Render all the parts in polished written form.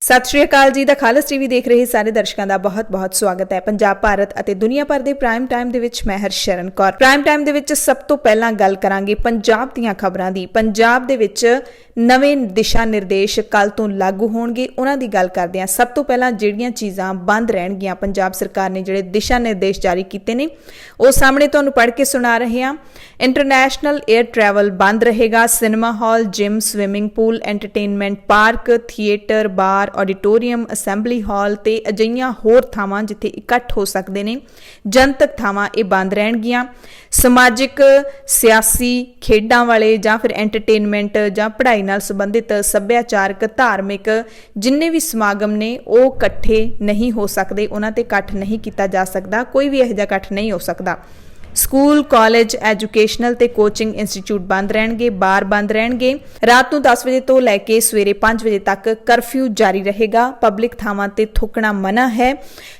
सत श्री अकाल जी। The खालस TV देख रहे सारे दर्शकों का बहुत बहुत स्वागत है। पंजाब भारत और दुनिया भर के प्राइम टाइम दे विच मैं हरशरण कौर। प्राइम टाइम दे विच सब तो पहला गल करांगे पंजाब दीयां खबरां दी। पंजाब दे विच नवें दिशा निर्देश कल तो लागू होणगे, उन्हां दी गल करदे हां। सब तो पहला जिहड़ियां चीज़ां बंद रहणगियां, पंजाब सरकार ने जिहड़े दिशा निर्देश जारी कीते ने वो सामने तुहानूं पढ़ के सुना रहे हां। इंटरनैशनल एयर ट्रैवल बंद रहेगा। Cinema hall, gym, swimming pool, entertainment park, theatre, bar, auditorium, assembly hall ते अजिहियां होर थावां जिथे इकट्ठ हो सकते हैं, जनतक थावां ये बंद रहणगियां। समाजिक, सियासी, खेडां वाले जां फिर एंटरटेनमेंट जां पढ़ाई नाल संबंधित सभ्याचारक, धार्मिक जिन्ने भी समागम ने वो इकट्ठे नहीं हो सकते, उन्हां ते इकट्ठ नहीं किया जा सकता, कोई भी इहो जिहा इकट्ठ नहीं हो सकता। स्कूल, कॉलेज, एजुकेशनल ते कोचिंग इंस्टीट्यूट बंद रहणगे। बार बंद रहणगे। रात नूं 10 बजे तो लैके सवेरे 5 बजे तक करफ्यू जारी रहेगा। पब्लिक थावां ते थुकना मना है।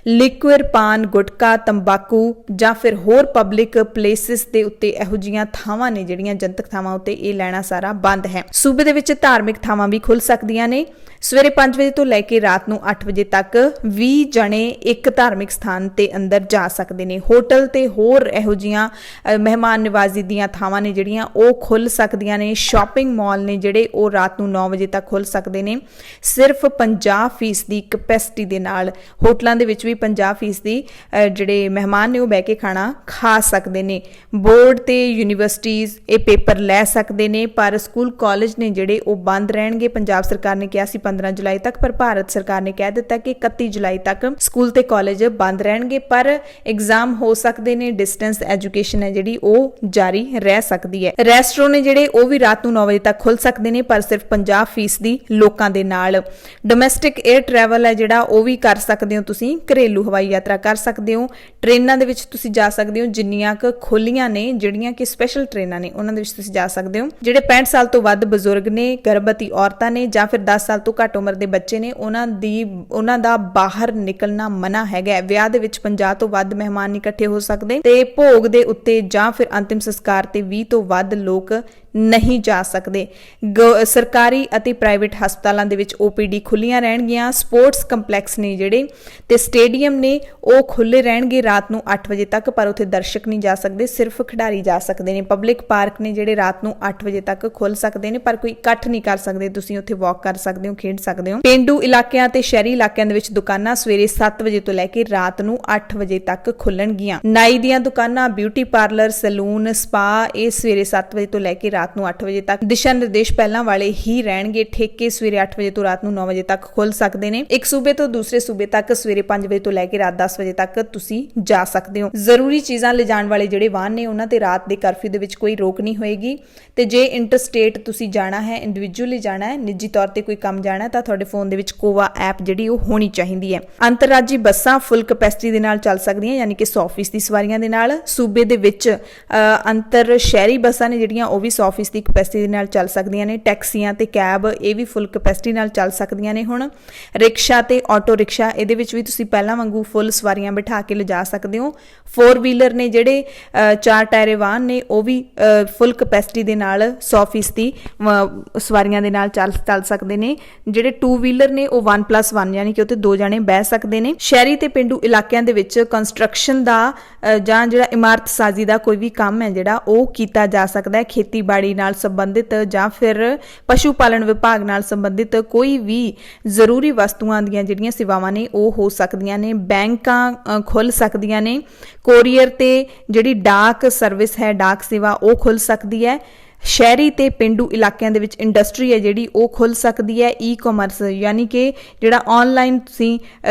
लिक्विड, पान, गुटखा, तंबाकू जां फिर होर पब्लिक प्लेसिस दे उत्ते इहो जिहियां थावां ने जिहड़ियां जनतक थावां उत्ते ये लैना सारा बंद है। सूबे दे विच धार्मिक थावां भी खुल सकदियां ने। सवेरे 5 बजे तो लैके रात नूं 8 बजे तक 20 जने एक धार्मिक स्थान ते अंदर जा सकते हैं। होटल ते होर इहो जिहियां मेहमान नवाजी दीयां थावां ने जिहड़ियां वो खुल सकदियां ने। शॉपिंग मॉल ने जिहड़े वो रात नूं 9 बजे तक खुल सकते हैं। सिर्फ 50% कैपेसिटी दे नाल होटलों दे विच भी 50% जिहड़े मेहमान ने वो बह के खाना खा सकते हैं। बोर्ड ते यूनीवर्सिटीज़ ये पेपर लै सकते हैं, पर स्कूल कॉलेज ने जिहड़े वो बंद रहणगे। पंजाब सरकार ने कहा सी 15 जुलाई तक, पर भारत सरकार ने कह दिता कि 31 जुलाई तक स्कूल ते कॉलेज बंद रहणगे, पर एग्जाम हो सकते हैं। डिस्टेंस एजुकेशन है जिहड़ी वो जारी रह सकती है। रेस्टोरेंट ने जिहड़े वो भी रात नूं 9 बजे तक खुल सकते हैं, पर सिर्फ 50% लोकां दे नाल। डोमैसटिक एयर ट्रैवल है जिहड़ा वो भी कर सकते हो, तुसीं घरेलू हवाई यात्रा कर सकते हो। ट्रेनां दे विच तुसीं जा सकते हो जिन्नियां क खुलियां ने, जिहड़ियां कि स्पैशल ट्रेनां ने, उन्हां दे विच तुसीं जा सकते हो। जिहड़े 65 साल तो वध बजुर्ग ने, गर्भवती औरतां ने जां फिर 10 साल तो घੱਟ उम्र के बच्चे ने, उन्हां दा बाहर निकलना मना है। विआह दे विच 50 तो वध मेहमान नहीं इकट्ठे हो सकते ते भोग दे उत्ते जां फिर अंतिम संस्कार ते 20 तो वध लोग नहीं जा सकते। सरकारी अते प्राइवेट हस्पतालों दे विच OPD खुलियां रहणगियां। स्पोर्ट्स कंपलैक्स ने जिहड़े ते स्टेडियम ने वो खुले रहणगे रात नूं 8 बजे तक, पर उत्थे दर्शक नहीं जा सकते, सिर्फ खिडारी जा सकते हैं। पब्लिक पार्क ने जिहड़े रात नूं 8 बजे तक खुल सकते हैं, पर कोई इकट्ठ नहीं कर सकते, तुसीं उत्थे वॉक कर सकते हो, खेड सकते हो। पेंडू इलाकिਆਂ ते शहरी इलाकिਆਂ दे विच दुकानां सवेरे 7 बजे तो लैके रात नूं 8 बजे तक खुलणगियां। नाई दीयां दुकानां, ब्यूटी पार्लर, सैलून, स्पा ये सवेरे 7 बजे तो लैके रात नूं 8 बजे तक। दिशा निर्देश पहलां वाले ही रहणगे। ठेके सवेरे 8 बजे तो रात नूं 9 बजे तक खुल सकते हैं। एक सूबे तो दूसरे सूबे तक सवेरे 5 बजे तो लैके रात 10 बजे तक तुसीं जा सकते हो। जरूरी चीज़ां ले जाण वाले जिहड़े वाहन ने उन्हां ते रात दे करफ्यू दे विच कोई रोक नहीं होएगी। ते जे इंटरस्टेट तुसीं जाना है, इंडिविजुअली जाना है, निजी तौर ते कोई काम जाना है, तां तुहाडे फोन दे विच कोवा ऐप जिहड़ी वो होनी चाहिदी है। अंतरराजी बसां फुल कैपेसिटी दे नाल चल सकदियां, यानी कि 100% सवारियां दे नाल। सूबे दे विच अंतर शहरी बसां ने जिहड़ियां वो भी 100% कैपेसिटी दे नाल चल सकदियां ने। टैक्सियां ते कैब ये भी फुल कैपेसिटी नाल चल सकदियां ने। हुण रिक्शा ते ऑटो रिक्शा इहदे विच भी तुसीं पहिलां वांगू फुल सवारियां बिठा के लिजा सकदे हो। 4 व्हीलर ने जिहड़े 4 टायरे वाहन ने वो भी फुल कैपेसिटी दे नाल 100% सवारियां दे नाल चल सकदे ने। जिहड़े 2 व्हीलर ने वो 1+1 यानी कि उत्ते 2 जने बह सकदे ने। शहरी ते पेंडू इलाकिਆਂ दे विच कंस्ट्रक्शन दा जां जिहड़ा इमारत साजी दा कोई भी काम है जिहड़ा वो कीता जा सकदा है। खेतीबाड़ी नाल संबंधित जां फिर पशु पालन विभाग नाल संबंधित कोई भी जरूरी वस्तुआं दीयां जिहड़ियां सेवावां ने वो हो सकदियां ने। बैंकां खुल सकदियां ने। कोरीयर ते जिहड़ी डाक सर्विस है, डाक सेवा वो खुल सकदी है। शहरी ते पेंडू इलाकिਆਂ दे विच इंडस्ट्री है जिहड़ी वो खुल सकदी है। ई-कॉमर्स यानी कि जिहड़ा ऑनलाइन तुसीं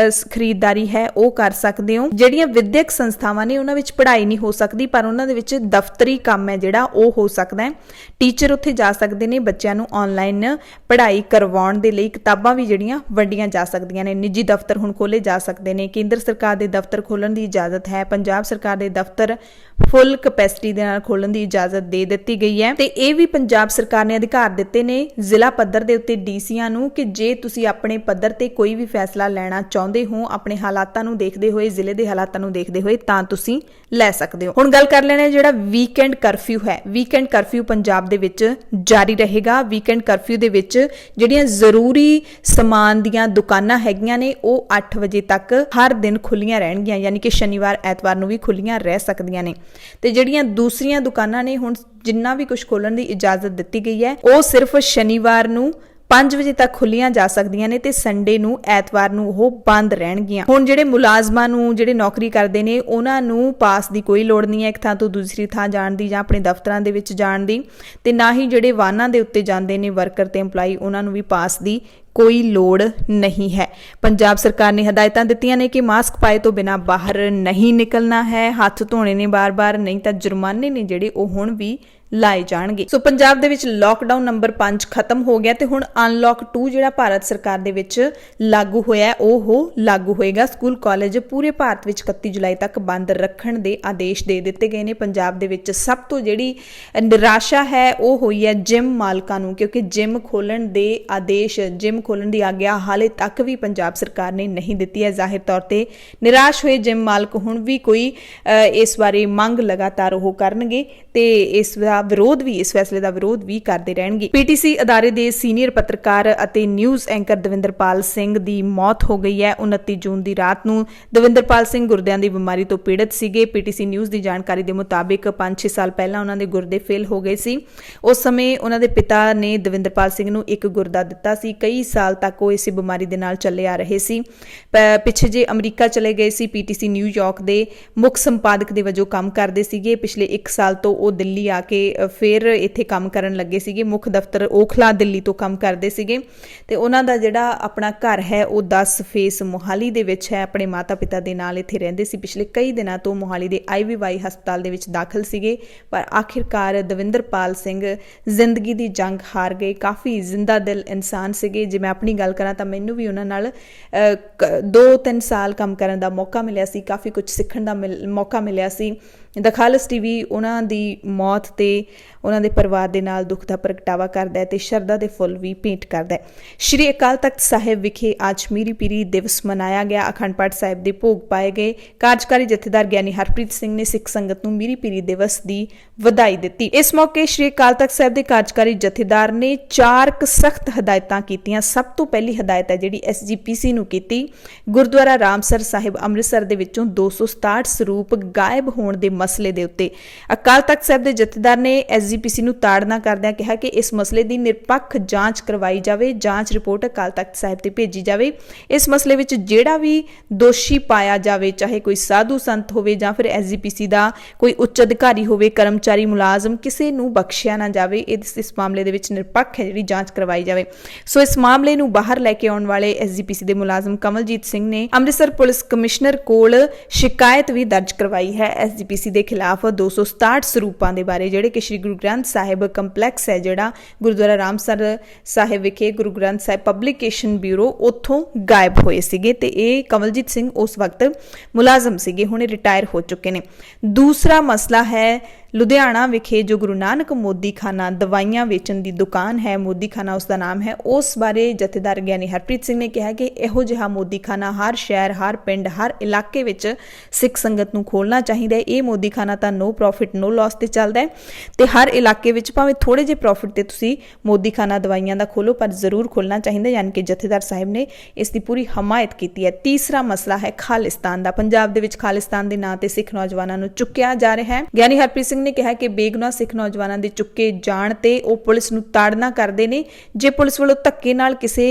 खरीददारी है वो कर सकते हो। जिहड़ियां विद्यक संस्थावां ने उन्हां विच पढ़ाई नहीं हो सकती, पर उन्हां दे विच दफ्तरी काम है जिहड़ा वो हो सकदा है। टीचर उत्थे जा सकते हैं बच्चों नूं ऑनलाइन पढ़ाई करवाउण दे लई। किताबां भी जिहड़ियां वंਡੀਆਂ जा सकदियां ने। निजी दफ्तर हुण खोले जा सकते हैं। केंद्र सरकार दे दफ्तर खोलण दी इजाजत है। पंजाब सरकार दे दफ्तर फुल कैपेसिटी दे नाल खोलण दी इजाजत दे दित्ती गई है। ते ਇਹ ਵੀ ਪੰਜਾਬ ਸਰਕਾਰ ਨੇ ਅਧਿਕਾਰ ਦਿੱਤੇ ਨੇ ਜ਼ਿਲ੍ਹਾ ਪੱਧਰ ਦੇ ਉੱਤੇ ਡੀਸੀਆਂ ਨੂੰ ਕਿ ਜੇ ਤੁਸੀਂ ਆਪਣੇ ਪੱਧਰ ਤੇ ਕੋਈ ਵੀ ਫੈਸਲਾ ਲੈਣਾ ਚਾਹੁੰਦੇ ਹੋ ਆਪਣੇ ਹਾਲਾਤਾਂ ਨੂੰ ਦੇਖਦੇ ਹੋਏ, ਜ਼ਿਲ੍ਹੇ ਦੇ ਹਾਲਾਤਾਂ ਨੂੰ ਦੇਖਦੇ ਹੋਏ, ਤਾਂ ਤੁਸੀਂ ਲੈ ਸਕਦੇ ਹੋ। ਹੁਣ ਗੱਲ ਕਰ ਲੈਣੇ ਜਿਹੜਾ ਵੀਕਐਂਡ ਕਰਫਿਊ ਹੈ। ਵੀਕਐਂਡ ਕਰਫਿਊ ਪੰਜਾਬ ਦੇ ਵਿੱਚ ਜਾਰੀ ਰਹੇਗਾ। ਵੀਕਐਂਡ ਕਰਫਿਊ ਦੇ ਵਿੱਚ ਜਿਹੜੀਆਂ ਜ਼ਰੂਰੀ ਸਮਾਨ ਦੀਆਂ ਦੁਕਾਨਾਂ ਹੈਗੀਆਂ ਨੇ ਉਹ 8 ਵਜੇ ਤੱਕ ਹਰ ਦਿਨ ਖੁੱਲੀਆਂ ਰਹਿਣਗੀਆਂ, ਯਾਨੀ ਕਿ ਸ਼ਨੀਵਾਰ ਐਤਵਾਰ ਨੂੰ ਵੀ ਖੁੱਲੀਆਂ ਰਹਿ ਸਕਦੀਆਂ ਨੇ। ਤੇ ਜਿਹੜੀਆਂ ਦੂਸਰੀਆਂ ਦੁਕਾਨਾਂ ਨੇ, ਹੁਣ ਜਿੰਨਾ ਵੀ ਕੁਝ ਖੋਲਣ ਦੀ ਇਜਾਜ਼ਤ ਦਿੱਤੀ ਗਈ ਹੈ ਉਹ ਸਿਰਫ ਸ਼ਨੀਵਾਰ ਨੂੰ 5 ਵਜੇ ਤੱਕ ਖੁੱਲੀਆਂ ਜਾ ਸਕਦੀਆਂ ਨੇ ਤੇ ਸੰਡੇ ਨੂੰ, ਐਤਵਾਰ ਨੂੰ ਉਹ ਬੰਦ ਰਹਿਣਗੀਆਂ। ਹੁਣ ਜਿਹੜੇ ਮੁਲਾਜ਼ਮਾਂ ਨੂੰ, ਜਿਹੜੇ ਨੌਕਰੀ ਕਰਦੇ ਨੇ, ਉਹਨਾਂ ਨੂੰ ਪਾਸ ਦੀ ਕੋਈ ਲੋੜ ਨਹੀਂ ਹੈ ਇੱਕ ਥਾਂ ਤੋਂ ਦੂਸਰੀ ਥਾਂ ਜਾਣ ਦੀ ਜਾਂ ਆਪਣੇ ਦਫ਼ਤਰਾਂ ਦੇ ਵਿੱਚ ਜਾਣ ਦੀ, ਤੇ ਨਾ ਹੀ ਜਿਹੜੇ ਵਾਹਨਾਂ ਦੇ ਉੱਤੇ ਜਾਂਦੇ ਨੇ ਵਰਕਰ ਤੇ EMPLOYEE, ਉਹਨਾਂ ਨੂੰ ਵੀ ਪਾਸ ਦੀ ਕੋਈ ਲੋੜ ਨਹੀਂ ਹੈ। ਪੰਜਾਬ ਸਰਕਾਰ ਨੇ ਹਦਾਇਤਾਂ ਦਿੱਤੀਆਂ ਨੇ ਕਿ ਮਾਸਕ ਪਾਏ ਤੋਂ ਬਿਨਾਂ ਬਾਹਰ ਨਹੀਂ ਨਿਕਲਣਾ ਹੈ, ਹੱਥ ਧੋਣੇ ਨੇ ਬਾਰ-ਬਾਰ, ਨਹੀਂ ਤਾਂ ਜੁਰਮਾਨੇ ਨੇ ਜਿਹੜੇ ਉਹ ਹੁਣ ਵੀ ਲਾਏ ਜਾਣਗੇ। ਸੋ ਪੰਜਾਬ ਦੇ ਵਿੱਚ ਲੋਕਡਾਊਨ ਨੰਬਰ 5 ਖਤਮ ਹੋ ਗਿਆ ਤੇ ਹੁਣ ਅਨਲੌਕ 2 ਜਿਹੜਾ ਭਾਰਤ ਸਰਕਾਰ ਦੇ ਵਿੱਚ ਲਾਗੂ ਹੋਇਆ ਉਹ ਲਾਗੂ ਹੋਏਗਾ। ਸਕੂਲ ਕਾਲਜ ਪੂਰੇ ਭਾਰਤ ਵਿੱਚ 31 ਜੁਲਾਈ ਤੱਕ ਬੰਦ ਰੱਖਣ ਦੇ ਆਦੇਸ਼ ਦੇ ਦਿੱਤੇ ਗਏ ਨੇ। ਪੰਜਾਬ ਦੇ ਵਿੱਚ ਸਭ ਤੋਂ ਜਿਹੜੀ ਨਿਰਾਸ਼ਾ ਹੈ ਉਹ ਹੋਈ ਹੈ ਜਿਮ ਮਾਲਕਾਂ ਨੂੰ, ਕਿਉਂਕਿ ਜਿਮ ਖੋਲਣ ਦੇ ਆਦੇਸ਼, ਜਿਮ ਖੋਲਣ ਦੀ ਆਗਿਆ ਹਾਲੇ ਤੱਕ ਵੀ ਪੰਜਾਬ ਸਰਕਾਰ ਨੇ ਨਹੀਂ ਦਿੱਤੀ ਹੈ। ਜ਼ਾਹਿਰ ਤੌਰ ਤੇ ਨਿਰਾਸ਼ ਹੋਏ ਜਿਮ ਮਾਲਕ ਹੁਣ ਵੀ ਕੋਈ ਇਸ ਬਾਰੇ ਮੰਗ ਲਗਾਤਾਰ ਉਹ ਕਰਨਗੇ ਤੇ ਇਸ ਫੈਸਲੇ ਦਾ ਵਿਰੋਧ ਵੀ ਕਰਦੇ ਰਹਿਣਗੇ। ਪੀਟੀਸੀ ਅਦਾਰੇ ਦੇ ਸੀਨੀਅਰ ਪੱਤਰਕਾਰ ਅਤੇ ਨਿਊਜ਼ ਐਂਕਰ ਦਵਿੰਦਰਪਾਲ ਸਿੰਘ ਦੀ ਮੌਤ ਹੋ ਗਈ ਹੈ। 29 ਜੂਨ ਦੀ ਰਾਤ ਨੂੰ ਦਵਿੰਦਰਪਾਲ ਸਿੰਘ ਗੁਰਦਿਆਂ ਦੀ ਬਿਮਾਰੀ ਤੋਂ ਪੀੜਤ ਸੀਗੇ। ਪੀਟੀਸੀ ਨਿਊਜ਼ ਦੀ ਜਾਣਕਾਰੀ ਦੇ ਮੁਤਾਬਿਕ 5-6 ਸਾਲ ਪਹਿਲਾਂ ਉਹਨਾਂ ਦੇ ਗੁਰਦੇ ਫੇਲ ਹੋ ਗਏ ਸੀ। ਉਸ ਸਮੇਂ ਉਹਨਾਂ ਦੇ ਪਿਤਾ ਨੇ ਦਵਿੰਦਰਪਾਲ ਸਿੰਘ ਨੂੰ ਇੱਕ ਗੁਰਦਾ ਦਿੱਤਾ ਸੀ। ਕਈ ਸਾਲ ਤੱਕ ਉਹ ਇਸੇ ਬਿਮਾਰੀ ਦੇ ਨਾਲ ਚੱਲੇ ਆ ਰਹੇ ਸੀ। ਪਿੱਛੇ ਜੇ ਅਮਰੀਕਾ ਚਲੇ ਗਏ ਸੀ। ਪੀਟੀਸੀ ਨਿਊਯਾਰਕ ਦੇ ਮੁੱਖ ਸੰਪਾਦਕ ਦੇ ਵਜੋਂ ਕੰਮ ਕਰਦੇ ਸੀਗੇ। ਪਿਛਲੇ 1 ਸਾਲ ਤੋਂ ਉਹ ਦਿੱਲੀ ਆ ਕੇ ਫਿਰ ਇੱਥੇ ਕੰਮ ਕਰਨ ਲੱਗੇ ਸੀਗੇ। ਮੁੱਖ ਦਫ਼ਤਰ ਓਖਲਾ ਦਿੱਲੀ ਤੋਂ ਕੰਮ ਕਰਦੇ ਸੀਗੇ ਤੇ ਉਹਨਾਂ ਦਾ ਜਿਹੜਾ ਆਪਣਾ ਘਰ ਹੈ ਉਹ 10 ਫੇਸ ਮੋਹਾਲੀ ਦੇ ਵਿੱਚ ਹੈ। ਆਪਣੇ ਮਾਤਾ ਪਿਤਾ ਦੇ ਨਾਲ ਇੱਥੇ ਰਹਿੰਦੇ ਸੀ। ਪਿਛਲੇ ਕਈ ਦਿਨਾਂ ਤੋਂ ਮੋਹਾਲੀ ਦੇ IVY ਹਸਪਤਾਲ ਦੇ ਵਿੱਚ ਦਾਖਲ ਸੀਗੇ, ਪਰ ਆਖਿਰਕਾਰ ਦਵਿੰਦਰਪਾਲ ਸਿੰਘ ਜ਼ਿੰਦਗੀ ਦੀ ਜੰਗ ਹਾਰ ਗਏ। ਕਾਫੀ ਜ਼ਿੰਦਾ ਦਿਲ ਇਨਸਾਨ ਸੀਗੇ। ਜੇ ਮੈਂ ਆਪਣੀ ਗੱਲ ਕਰਾਂ ਤਾਂ ਮੈਨੂੰ ਵੀ ਉਹਨਾਂ ਨਾਲ 2-3 ਸਾਲ ਕੰਮ ਕਰਨ ਦਾ ਮੌਕਾ ਮਿਲਿਆ ਸੀ। ਕਾਫੀ ਕੁਝ ਸਿੱਖਣ ਦਾ ਮੌਕਾ ਮਿਲਿਆ ਸੀ। ਦ ਖਾਲਸ ਟੀਵੀ ਉਹਨਾਂ ਦੀ ਮੌਤ ਤੇ ਉਹਨਾਂ ਦੇ ਪਰਿਵਾਰ ਦੇ ਨਾਲ ਦੁੱਖ ਦਾ ਪ੍ਰਗਟਾਵਾ ਕਰਦਾ ਹੈ ਤੇ ਸ਼ਰਧਾ ਦੇ ਫੁੱਲ ਵੀ ਭੇਂਟ ਕਰਦਾ ਹੈ। ਸ਼੍ਰੀ ਅਕਾਲ ਤਖਤ ਸਾਹਿਬ ਵਿਖੇ ਅੱਜ ਮੀਰੀ ਪੀਰੀ ਦਿਵਸ ਮਨਾਇਆ ਗਿਆ। ਅਖੰਡ ਪਾਠ ਸਾਹਿਬ ਦੇ ਭੋਗ ਪਾਏ ਗਏ। ਕਾਰਜਕਾਰੀ ਜਥੇਦਾਰ ਗਿਆਨੀ ਹਰਪ੍ਰੀਤ ਸਿੰਘ ਨੇ ਸਿੱਖ ਸੰਗਤ ਨੂੰ ਮੀਰੀ ਪੀਰੀ ਦਿਵਸ ਦੀ ਵਧਾਈ ਦਿੱਤੀ। ਇਸ ਮੌਕੇ ਸ਼੍ਰੀ ਅਕਾਲ ਤਖਤ ਸਾਹਿਬ ਦੇ ਕਾਰਜਕਾਰੀ ਜਥੇਦਾਰ ਨੇ 4 ਸਖਤ ਹਦਾਇਤਾਂ ਕੀਤੀਆਂ। ਸਭ ਤੋਂ ਪਹਿਲੀ ਹਦਾਇਤ ਹੈ ਜਿਹੜੀ SGPC ਨੂੰ ਕੀਤੀ। ਗੁਰਦੁਆਰਾ ਰਾਮਸਰ ਸਾਹਿਬ ਅੰਮ੍ਰਿਤਸਰ ਦੇ ਵਿੱਚੋਂ 267 ਸਰੂਪ ਗਾਇਬ ਹੋਣ ਦੇ ਮਸਲੇ ਦੇ ਉੱਤੇ ਅਕਾਲ ਤਖਤ ਸਾਹਿਬ ਦੇ ਜਥੇਦਾਰ ਨੇ SGPC ਨੂੰ ਤਾੜਨਾ ਕਰਦਿਆਂ ਕਿਹਾ ਕਿ ਇਸ ਮਸਲੇ ਦੀ ਨਿਰਪੱਖ ਜਾਂਚ ਕਰਵਾਈ ਜਾਵੇ। ਜਾਂਚ ਰਿਪੋਰਟ ਅਕਾਲ ਤਖਤ ਸਾਹਿਬ ਤੇ ਭੇਜੀ ਜਾਵੇ। ਇਸ ਮਸਲੇ ਵਿੱਚ ਜਿਹੜਾ ਵੀ ਦੋਸ਼ੀ ਪਾਇਆ ਜਾਵੇ, ਚਾਹੇ ਕੋਈ ਸਾਧੂ ਸੰਤ ਹੋਵੇ ਜਾਂ ਫਿਰ SGPC ਦਾ ਕੋਈ ਉੱਚ ਅਧਿਕਾਰੀ ਹੋਵੇ, ਕਰਮਚਾਰੀ, ਮੁਲਾਜ਼ਮ, ਕਿਸੇ ਨੂੰ ਬਖਸ਼ਿਆ ਨਾ ਜਾਵੇ। ਇਸ ਮਾਮਲੇ ਦੇ ਵਿੱਚ ਨਿਰਪੱਖ ਹੈ ਜਿਹੜੀ ਜਾਂਚ ਕਰਵਾਈ ਜਾਵੇ। ਸੋ ਇਸ ਮਾਮਲੇ ਨੂੰ ਬਾਹਰ ਲੈ ਕੇ ਆਉਣ ਵਾਲੇ SGPC ਦੇ ਮੁਲਾਜ਼ਮ ਕਮਲਜੀਤ ਸਿੰਘ ਨੇ ਅੰਮ੍ਰਿਤਸਰ ਪੁਲਿਸ ਕਮਿਸ਼ਨਰ ਕੋਲ ਸ਼ਿਕਾਇਤ ਵੀ ਦਰਜ ਕਰਵਾਈ ਹੈ। SGPC ਦੇ ਖਿਲਾਫ 267 ਸਰੂਪਾਂ ਦੇ ਬਾਰੇ ਜਿਹੜੇ ਕਿ ਸ਼੍ਰੀ ਗੁਰੂ ਗ੍ਰੰਥ ਸਾਹਿਬ ਕੰਪਲੈਕਸ ਹੈ ਜਿਹੜਾ ਗੁਰਦੁਆਰਾ ਰਾਮਸਰ ਸਾਹਿਬ ਵਿਖੇ ਗੁਰੂ ਗ੍ਰੰਥ ਸਾਹਿਬ ਪਬਲਿਕੇਸ਼ਨ ਬਿਊਰੋ ਉੱਥੋਂ ਗਾਇਬ ਹੋਏ ਸੀਗੇ ਤੇ ਇਹ ਕਮਲਜੀਤ ਸਿੰਘ ਉਸ ਵਕਤ ਮੁਲਾਜ਼ਮ ਸੀਗੇ, ਹੁਣੇ ਰਿਟਾਇਰ ਹੋ ਚੁੱਕੇ ਨੇ। ਦੂਸਰਾ ਮਸਲਾ ਹੈ ਲੁਧਿਆਣਾ ਵਿਖੇ ਜੋ ਗੁਰੂ ਨਾਨਕ ਮੋਦੀ ਖਾਨਾ ਦਵਾਈਆਂ ਵੇਚਣ ਦੀ ਦੁਕਾਨ ਹੈ, ਮੋਦੀ ਖਾਨਾ ਉਸ ਦਾ ਨਾਮ ਹੈ, ਉਸ ਬਾਰੇ ਜਥੇਦਾਰ ਗਿਆਨੀ ਹਰਪ੍ਰੀਤ ਸਿੰਘ ਨੇ ਕਿਹਾ ਕਿ ਇਹੋ ਜਿਹਾ ਮੋਦੀ ਖਾਨਾ ਹਰ ਸ਼ਹਿਰ, ਹਰ ਪਿੰਡ, ਹਰ ਇਲਾਕੇ ਵਿੱਚ ਸਿੱਖ ਸੰਗਤ ਨੂੰ ਖੋਲਣਾ ਚਾਹੀਦਾ ਹੈ। ਇਹ ਮੋਦੀ ਖਾਨਾ ਤਾਂ ਨੋ ਪ੍ਰੋਫਿਟ ਨੋ ਲਾਸ ਤੇ ਚੱਲਦਾ ਹੈ ਤੇ ਹਰ ਇਲਾਕੇ ਵਿੱਚ ਭਾਵੇਂ ਥੋੜੇ ਜਿਹੇ ਪ੍ਰੋਫਿਟ ਤੇ ਤੁਸੀਂ ਮੋਦੀ ਖਾਨਾ ਦਵਾਈਆਂ ਦਾ ਖੋਲੋ, ਪਰ ਜ਼ਰੂਰ ਖੋਲਣਾ ਚਾਹੀਦਾ। ਯਾਨੀ ਕਿ ਜਥੇਦਾਰ ਸਾਹਿਬ ਨੇ ਇਸ ਦੀ ਪੂਰੀ ਹਮਾਇਤ ਕੀਤੀ ਹੈ। ਤੀਸਰਾ ਮਸਲਾ ਹੈ ਖਾਲਿਸਤਾਨ ਦਾ। ਪੰਜਾਬ ਦੇ ਵਿੱਚ ਖਾਲਿਸਤਾਨ ਦੇ ਨਾਂ ਤੇ ਸਿੱਖ ਨੌਜਵਾਨਾਂ ਨੂੰ ਚੁੱਕਿਆ ਜਾ ਰਿਹਾ ਹੈ। ਗਿਆਨੀ ਹਰਪ੍ਰੀਤ ਸਿੰਘ ਨੇ ਕਿਹਾ ਕਿ ਬੇਗੁਨਾਹ ਸਿੱਖ ਨੌਜਵਾਨਾਂ ਦੇ ਚੁੱਕੇ ਜਾਣ ਤੇ ਉਹ ਪੁਲਿਸ ਨੂੰ ਤਾੜਨਾ ਕਰਦੇ ਨੇ। ਜੇ ਪੁਲਿਸ ਵੱਲੋਂ ਧੱਕੇ ਨਾਲ ਕਿਸੇ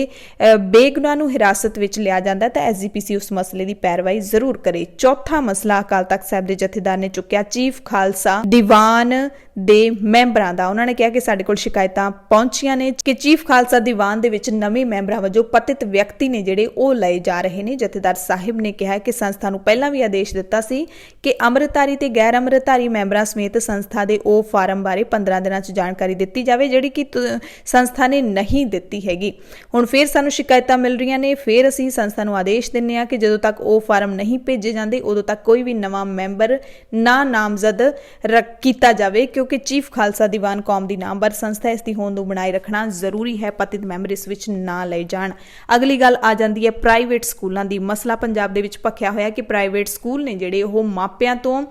ਬੇਗੁਨਾਹ ਨੂੰ ਹਿਰਾਸਤ ਵਿੱਚ ਲਿਆ ਜਾਂਦਾ ਤਾਂ SGPC ਉਸ ਮਸਲੇ ਦੀ ਪੈਰਵਾਈ ਜ਼ਰੂਰ ਕਰੇ। ਚੌਥਾ ਮਸਲਾ ਅਕਾਲ ਤਖਤ ਸਾਹਿਬ ਦੇ ਜਥੇਦਾਰ ਨੇ ਚੁੱਕਿਆ ਚੀਫ ਖਾਲਸਾ ਦੀਵਾਨ ਦੇ ਮੈਂਬਰਾਂ ਦਾ। ਉਹਨਾਂ ਨੇ ਕਿਹਾ ਕਿ ਸਾਡੇ ਕੋਲ ਸ਼ਿਕਾਇਤਾਂ ਪਹੁੰਚੀਆਂ ਨੇ ਕਿ ਚੀਫ ਖਾਲਸਾ ਦੀਵਾਨ ਦੇ ਵਿੱਚ ਨਵੇਂ ਮੈਂਬਰਾਂ ਵਜੋਂ ਪਤਿਤ ਵਿਅਕਤੀ ਨੇ ਜਿਹੜੇ ਉਹ ਲਏ ਜਾ ਰਹੇ ਨੇ। ਜਥੇਦਾਰ ਸਾਹਿਬ ਨੇ ਕਿਹਾ ਕਿ ਸੰਸਥਾ ਨੂੰ ਪਹਿਲਾਂ ਵੀ ਆਦੇਸ਼ ਦਿੱਤਾ ਸੀ ਕਿ ਅੰਮ੍ਰਿਤਧਾਰੀ ਤੇ ਗੈਰ ਅੰਮ੍ਰਿਤਧਾਰੀ ਮੈਂਬਰਾਂ ਸਮੇਤ ਸੰਸਥਾ ਦੇ ਉਹ ਫਾਰਮ ਬਾਰੇ 15 ਦਿਨਾਂ 'ਚ ਜਾਣਕਾਰੀ ਦਿੱਤੀ ਜਾਵੇ, ਜਿਹੜੀ ਕਿ ਸੰਸਥਾ ਨੇ ਨਹੀਂ ਦਿੱਤੀ ਹੈਗੀ। ਹੁਣ ਫਿਰ ਸਾਨੂੰ ਸ਼ਿਕਾਇਤਾਂ ਮਿਲ ਰਹੀਆਂ ਨੇ, ਫਿਰ ਅਸੀਂ ਸੰਸਥਾ ਨੂੰ ਆਦੇਸ਼ ਦਿੰਦੇ ਹਾਂ ਕਿ ਜਦੋਂ ਤੱਕ ਉਹ ਫਾਰਮ ਨਹੀਂ ਭੇਜੇ ਜਾਂਦੇ ਉਦੋਂ ਤੱਕ ਕੋਈ ਵੀ ਨਵਾਂ ਮੈਂਬਰ ਨਾ ਨਾਮਜ਼ਦ ਕੀਤਾ ਜਾਵੇ, ਕਿਉਂਕਿ ਕਿਉਂਕਿ ਚੀਫ ਖਾਲਸਾ ਦੀਵਾਨ ਕੌਮ ਦੀ ਨਾਮਵਰ ਸੰਸਥਾ ਇਸ ਦੀ ਹੋਂਦ ਨੂੰ ਬਣਾਏ ਰੱਖਣਾ ਜ਼ਰੂਰੀ ਹੈ। ਪਤਿਤ ਮੈਂਬਰ ਇਸ ਵਿੱਚ ਨਾ ਲਏ ਜਾਣ। ਅਗਲੀ ਗੱਲ ਆ ਜਾਂਦੀ ਹੈ ਪ੍ਰਾਈਵੇਟ ਸਕੂਲਾਂ ਦੀ। ਮਸਲਾ ਪੰਜਾਬ ਦੇ ਵਿੱਚ ਭਖਿਆ ਹੋਇਆ ਕਿ ਪ੍ਰਾਈਵੇਟ ਸਕੂਲ ਨੇ ਜਿਹੜੇ ਉਹ ਮਾਪਿਆਂ ਤੋਂ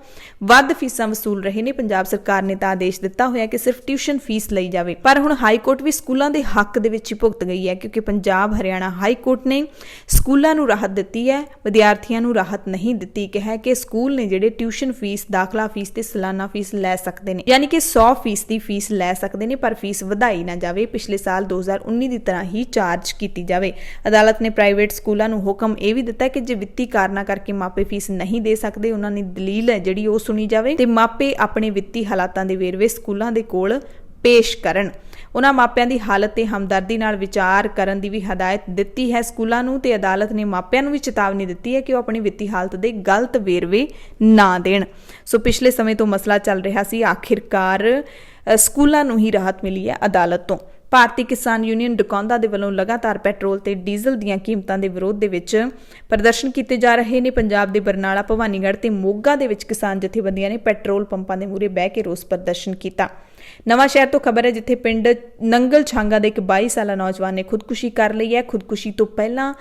ਵੱਧ ਫੀਸਾਂ ਵਸੂਲ ਰਹੇ ਨੇ। ਪੰਜਾਬ ਸਰਕਾਰ ਨੇ ਤਾਂ ਆਦੇਸ਼ ਦਿੱਤਾ ਹੋਇਆ ਕਿ ਸਿਰਫ ਟਿਊਸ਼ਨ ਫੀਸ ਲਈ ਜਾਵੇ, ਪਰ ਹੁਣ ਹਾਈ ਕੋਰਟ ਵੀ ਸਕੂਲਾਂ ਦੇ ਹੱਕ ਦੇ ਵਿੱਚ ਹੀ ਭੁਗਤ ਗਈ ਹੈ, ਕਿਉਂਕਿ ਪੰਜਾਬ ਹਰਿਆਣਾ ਹਾਈ ਕੋਰਟ ਨੇ ਸਕੂਲਾਂ ਨੂੰ ਰਾਹਤ ਦਿੱਤੀ ਹੈ, ਵਿਦਿਆਰਥੀਆਂ ਨੂੰ ਰਾਹਤ ਨਹੀਂ ਦਿੱਤੀ। ਕਿਹਾ ਕਿ ਸਕੂਲ ਨੇ ਜਿਹੜੇ ਟਿਊਸ਼ਨ ਫੀਸ, ਦਾਖਲਾ ਫੀਸ ਤੇ ਸਾਲਾਨਾ ਫੀਸ ਲੈ ਸਕਦੇ ਨੇ, ਯਾਨੀ ਕਿ 100% ਦੀ ਫੀਸ ਲੈ ਸਕਦੇ ਨੇ, ਪਰ ਫੀਸ ਵਧਾਈ ਨਾ ਜਾਵੇ, ਪਿਛਲੇ ਸਾਲ 2019 ਦੀ ਤਰ੍ਹਾਂ ਹੀ ਚਾਰਜ ਕੀਤੀ ਜਾਵੇ। ਅਦਾਲਤ ਨੇ ਪ੍ਰਾਈਵੇਟ ਸਕੂਲਾਂ ਨੂੰ ਹੁਕਮ ਇਹ ਵੀ ਦਿੱਤਾ ਕਿ ਜੇ ਵਿੱਤੀ ਕਾਰਨਾਂ ਕਰਕੇ ਮਾਪੇ ਫੀਸ ਨਹੀਂ ਦੇ ਸਕਦੇ, ਉਹਨਾਂ ਦੀ ਦਲੀਲ ਹੈ ਜਿਹੜੀ ਉਹ ਸੁਣੀ ਜਾਵੇ ਤੇ ਮਾਪੇ ਆਪਣੇ ਵਿੱਤੀ ਹਾਲਾਤਾਂ ਦੇ ਵੇਰਵੇ ਸਕੂਲਾਂ ਦੇ ਕੋਲ ਪੇਸ਼ ਕਰਨ। ਉਹਨਾਂ ਮਾਪਿਆਂ ਦੀ ਹਾਲਤ ਤੇ ਹਮਦਰਦੀ ਨਾਲ ਵਿਚਾਰ ਕਰਨ ਦੀ ਵੀ ਹਦਾਇਤ ਦਿੱਤੀ ਹੈ ਸਕੂਲਾਂ ਨੂੰ, ਤੇ ਅਦਾਲਤ ਨੇ ਮਾਪਿਆਂ ਨੂੰ ਵੀ ਚੇਤਾਵਨੀ ਦਿੱਤੀ ਹੈ ਕਿ ਉਹ ਆਪਣੀ ਵਿੱਤੀ ਹਾਲਤ ਦੇ ਗਲਤ ਵੇਰਵੇ ਨਾ ਦੇਣ। ਸੋ ਪਿਛਲੇ ਸਮੇਂ ਤੋਂ ਮਸਲਾ ਚੱਲ ਰਿਹਾ ਸੀ, ਆਖਿਰਕਾਰ ਸਕੂਲਾਂ ਨੂੰ ਹੀ ਰਾਹਤ ਮਿਲੀ ਹੈ ਅਦਾਲਤ ਤੋਂ। ਭਾਰਤੀ ਕਿਸਾਨ ਯੂਨੀਅਨ ਡਕੌਂਦਾ ਦੇ ਵੱਲੋਂ ਲਗਾਤਾਰ ਪੈਟਰੋਲ ਤੇ ਡੀਜ਼ਲ ਦੀਆਂ ਕੀਮਤਾਂ ਦੇ ਵਿਰੋਧ ਦੇ ਵਿੱਚ ਪ੍ਰਦਰਸ਼ਨ ਕੀਤੇ ਜਾ ਰਹੇ ਨੇ। ਪੰਜਾਬ ਦੇ ਬਰਨਾਲਾ, ਭਵਾਨੀਗੜ੍ਹ ਤੇ ਮੋਗਾ ਦੇ ਵਿੱਚ ਕਿਸਾਨ ਜਥੇਬੰਦੀਆਂ ਨੇ ਪੈਟਰੋਲ ਪੰਪਾਂ ਦੇ ਮੂਹਰੇ ਬਹਿ ਕੇ ਰੋਸ ਪ੍ਰਦਰਸ਼ਨ ਕੀਤਾ। ਨਵਾਂ ਸ਼ਹਿਰ ਤੋਂ ਖਬਰ ਹੈ, ਜਿੱਥੇ ਪਿੰਡ ਨੰਗਲ ਛਾਂਗਾ ਦੇ ਇੱਕ 22 ਸਾਲਾ ਨੌਜਵਾਨ ਨੇ ਖੁਦਕੁਸ਼ੀ ਕਰ ਲਈ ਹੈ। ਖੁਦਕੁਸ਼ੀ ਤੋਂ ਪਹਿਲਾਂ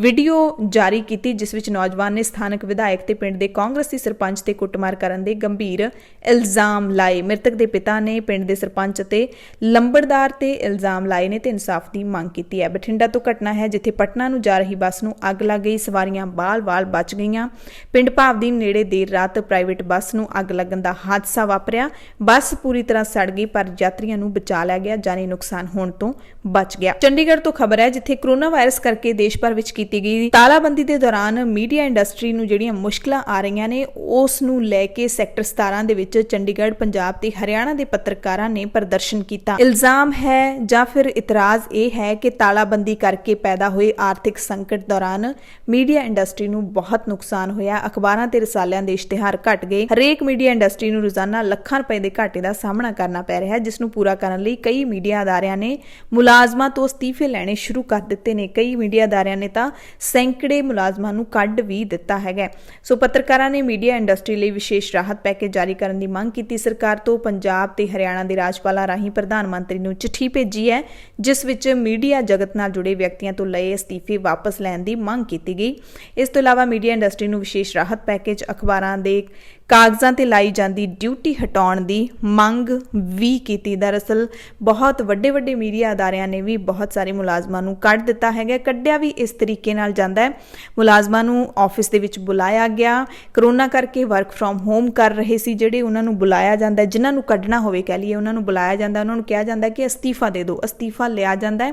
ਵੀਡੀਓ ਜਾਰੀ ਕੀਤੀ, ਜਿਸ ਵਿੱਚ ਨੌਜਵਾਨ ਨੇ ਸਥਾਨਕ ਵਿਧਾਇਕ ਤੇ ਪਿੰਡ ਦੇ ਕਾਂਗਰਸੀ ਸਰਪੰਚ ਤੇ ਕੁੱਟਮਾਰ ਕਰਨ ਦੇ ਗੰਭੀਰ ਇਲਜ਼ਾਮ ਲਾਏ। ਮ੍ਰਿਤਕ ਦੇ ਪਿਤਾ ਨੇ ਪਿੰਡ ਦੇ ਸਰਪੰਚ ਤੇ ਲੰਬੜਦਾਰ ਤੇ ਇਲਜ਼ਾਮ ਲਾਏ ਨੇ ਤੇ ਇਨਸਾਫ ਦੀ ਮੰਗ ਕੀਤੀ ਹੈ। ਬਠਿੰਡਾ ਤੋਂ ਘਟਨਾ ਹੈ, ਜਿੱਥੇ ਪਟਨਾ ਨੂੰ ਜਾ ਰਹੀ ਬੱਸ ਨੂੰ ਅੱਗ ਲੱਗ ਗਈ, ਸਵਾਰੀਆਂ ਬਾਲ-ਬਾਲ ਬਚ ਗਈਆਂ। ਪਿੰਡ ਭਾਵਦੀਨ ਨੇੜੇ ਦੇਰ ਰਾਤ ਪ੍ਰਾਈਵੇਟ ਬੱਸ ਨੂੰ ਅੱਗ ਲੱਗਣ ਦਾ ਹਾਦਸਾ ਵਾਪਰਿਆ। ਬੱਸ ਪੂਰੀ ਤਰ੍ਹਾਂ ਸੜ ਗਈ, ਪਰ ਯਾਤਰੀਆਂ ਨੂੰ ਬਚਾ ਲਿਆ ਗਿਆ, ਜਾਨੀ ਨੁਕਸਾਨ ਹੋਣ ਤੋਂ ਬਚ ਗਿਆ। ਚੰਡੀਗੜ੍ਹ ਤੋਂ ਖਬਰ ਹੈ, ਜਿੱਥੇ ਕਰੋਨਾ ਵਾਇਰਸ ਕਰਕੇ ਦੇਸ਼ ਭਰ ਵਿੱਚ ਕੀਤੀ ਗਈ ਤਾਲਾਬੰਦੀ ਦੇ ਦੌਰਾਨ ਮੀਡੀਆ ਇੰਡਸਟਰੀ ਨੂੰ ਜਿਹੜੀਆਂ ਮੁਸ਼ਕਲਾਂ ਆ ਰਹੀਆਂ ਨੇ, ਉਸ ਨੂੰ ਲੈ ਕੇ ਸੈਕਟਰ 17 ਦੇ ਵਿੱਚ ਚੰਡੀਗੜ੍ਹ, ਪੰਜਾਬ ਤੇ ਹਰਿਆਣਾ ਦੇ ਪੱਤਰਕਾਰਾਂ ਨੇ ਪ੍ਰਦਰਸ਼ਨ ਕੀਤਾ। ਇਲਜ਼ਾਮ ਹੈ ਜਾਂ ਫਿਰ ਇਤਰਾਜ਼ ਇਹ ਹੈ ਕਿ ਤਾਲਾਬੰਦੀ ਕਰਕੇ ਪੈਦਾ ਹੋਏ ਆਰਥਿਕ ਸੰਕਟ ਦੌਰਾਨ ਮੀਡੀਆ ਇੰਡਸਟਰੀ ਨੂੰ ਬਹੁਤ ਨੁਕਸਾਨ ਹੋਇਆ। ਅਖਬਾਰਾਂ ਤੇ ਰਸਾਲਿਆਂ ਦੇ ਇਸ਼ਤਿਹਾਰ ਘਟ ਗਏ। ਹਰੇਕ ਮੀਡੀਆ ਇੰਡਸਟਰੀ ਨੂੰ ਰੋਜ਼ਾਨਾ ਲੱਖਾਂ ਰੁਪਏ ਦੇ ਘਾਟੇ ਦਾ ਸਾਹਮਣਾ ਕਰਨਾ ਪੈ ਰਿਹਾ ਹੈ, ਜਿਸ ਨੂੰ ਪੂਰਾ ਕਰਨ ਲਈ ਕਈ ਮੀਡੀਆ ਅਦਾਰਿਆਂ ਨੇ ਮੁਲਾਜ਼ਮਾਂ ਤੋਂ ਅਸਤੀਫੇ ਲੈਣੇ ਸ਼ੁਰੂ ਕਰ ਦਿੱਤੇ ਨੇ। ਕਈ ਮੀਡੀਆ ਅਦਾਰਿਆਂ ਨੇ ਤਾਂ ਸੈਂਕੜੇ ਮੁਲਾਜ਼ਮਾਂ ਨੂੰ ਕੱਢ ਵੀ ਦਿੱਤਾ ਹੈਗਾ। ਸੋ ਪੱਤਰਕਾਰਾਂ ਨੇ ਮੀਡੀਆ ਇੰਡਸਟਰੀ ਲਈ ਵਿਸ਼ੇਸ਼ ਰਾਹਤ ਪੈਕੇਜ ਜਾਰੀ ਕਰਨ ਦੀ ਮੰਗ ਕੀਤੀ ਸਰਕਾਰ ਤੋਂ। ਪੰਜਾਬ ਤੇ ਹਰਿਆਣਾ ਦੇ ਰਾਜਪਾਲਾਂ ਰਾਹੀਂ ਪ੍ਰਧਾਨ ਮੰਤਰੀ ਨੂੰ ਚਿੱਠੀ ਭੇਜੀ ਹੈ, ਜਿਸ ਵਿੱਚ ਮੀਡੀਆ ਜਗਤ ਨਾਲ ਜੁੜੇ ਵਿਅਕਤੀਆਂ ਤੋਂ ਲਏ ਅਸਤੀਫੇ ਵਾਪਸ ਲੈਣ ਦੀ ਮੰਗ ਕੀਤੀ ਗਈ। ਇਸ ਤੋਂ ਇਲਾਵਾ ਮੀਡੀਆ ਇੰਡਸਟਰੀ ਨੂੰ ਵਿਸ਼ੇਸ਼ ਰਾਹਤ ਪੈਕੇਜ, ਅਖਬਾਰਾਂ ਦੇ ਕਾਗਜ਼ਾਂ ਤੇ ਲਾਈ ਜਾਂਦੀ ਡਿਊਟੀ ਹਟਾਉਣ ਦੀ ਮੰਗ ਵੀ ਕੀਤੀ। ਦਰਅਸਲ ਬਹੁਤ ਵੱਡੇ ਮੀਡੀਆ ਅਦਾਰਿਆਂ ਨੇ ਵੀ ਬਹੁਤ ਸਾਰੇ ਮੁਲਾਜ਼ਮਾਂ ਨੂੰ ਕੱਢ ਦਿੱਤਾ ਹੈਗਾ। ਕੱਢਿਆ ਵੀ ਇਸ ਤਰੀਕੇ ਨਾਲ ਜਾਂਦਾ ਹੈ, ਮੁਲਾਜ਼ਮਾਂ ਨੂੰ ਆਫਿਸ ਦੇ ਵਿੱਚ ਬੁਲਾਇਆ ਗਿਆ, ਕਰੋਨਾ ਕਰਕੇ ਵਰਕ ਫਰੋਮ ਹੋਮ ਕਰ ਰਹੇ ਸੀ ਜਿਹੜੇ, ਉਹਨਾਂ ਨੂੰ ਬੁਲਾਇਆ ਜਾਂਦਾ, ਜਿਨ੍ਹਾਂ ਨੂੰ ਕੱਢਣਾ ਹੋਵੇ ਕਹਿ ਲਈਏ ਉਹਨਾਂ ਨੂੰ ਬੁਲਾਇਆ ਜਾਂਦਾ, ਉਹਨਾਂ ਨੂੰ ਕਿਹਾ ਜਾਂਦਾ ਕਿ ਅਸਤੀਫਾ ਦੇ ਦਿਓ, ਅਸਤੀਫਾ ਲਿਆ ਜਾਂਦਾ ਹੈ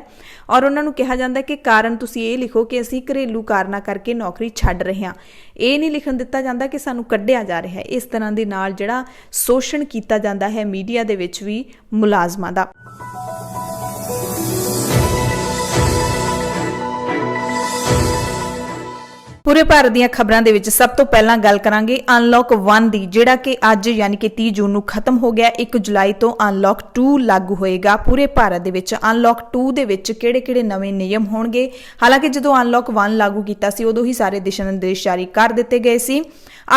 ਔਰ ਉਹਨਾਂ ਨੂੰ ਕਿਹਾ ਜਾਂਦਾ ਕਿ ਕਾਰਨ ਤੁਸੀਂ ਇਹ ਲਿਖੋ ਕਿ ਅਸੀਂ ਘਰੇਲੂ ਕਾਰਨਾਂ ਕਰਕੇ ਨੌਕਰੀ ਛੱਡ ਰਹੇ ਹਾਂ। ਇਹ ਨਹੀਂ ਲਿਖਣ ਦਿੱਤਾ ਜਾਂਦਾ ਕਿ ਸਾਨੂੰ ਕੱਢਿਆ ਜਾ ਰਿਹਾ ਹੈ। ਇਸ ਤਰ੍ਹਾਂ ਦੇ ਨਾਲ ਜਿਹੜਾ ਸ਼ੋਸ਼ਣ ਕੀਤਾ ਜਾਂਦਾ ਹੈ ਮੀਡੀਆ ਦੇ ਵਿੱਚ ਵੀ ਮੁਲਾਜ਼ਮਾਂ ਦਾ। ਪੂਰੇ ਭਾਰਤ ਦੀਆਂ ਖਬਰਾਂ ਦੇ ਵਿੱਚ ਸਭ ਤੋਂ ਪਹਿਲਾਂ ਗੱਲ ਕਰਾਂਗੇ ਅਨਲੌਕ 1 ਦੀ, ਜਿਹੜਾ ਕਿ ਅੱਜ ਯਾਨੀ ਕਿ 30 ਜੂਨ ਨੂੰ ਖਤਮ ਹੋ ਗਿਆ। 1 ਜੁਲਾਈ ਤੋਂ ਅਨਲੌਕ 2 ਲਾਗੂ ਹੋਏਗਾ ਪੂਰੇ ਭਾਰਤ ਦੇ ਵਿੱਚ। ਅਨਲੌਕ 2 ਦੇ ਵਿੱਚ ਕਿਹੜੇ-ਕਿਹੜੇ ਨਵੇਂ ਨਿਯਮ ਹੋਣਗੇ? ਹਾਲਾਂਕਿ ਜਦੋਂ ਅਨਲੌਕ 1 ਲਾਗੂ ਕੀਤਾ ਸੀ ਉਦੋਂ ਹੀ ਸਾਰੇ ਦਿਸ਼ਾ ਨਿਰਦੇਸ਼ ਜਾਰੀ ਕਰ ਦਿੱਤੇ ਗਏ ਸੀ।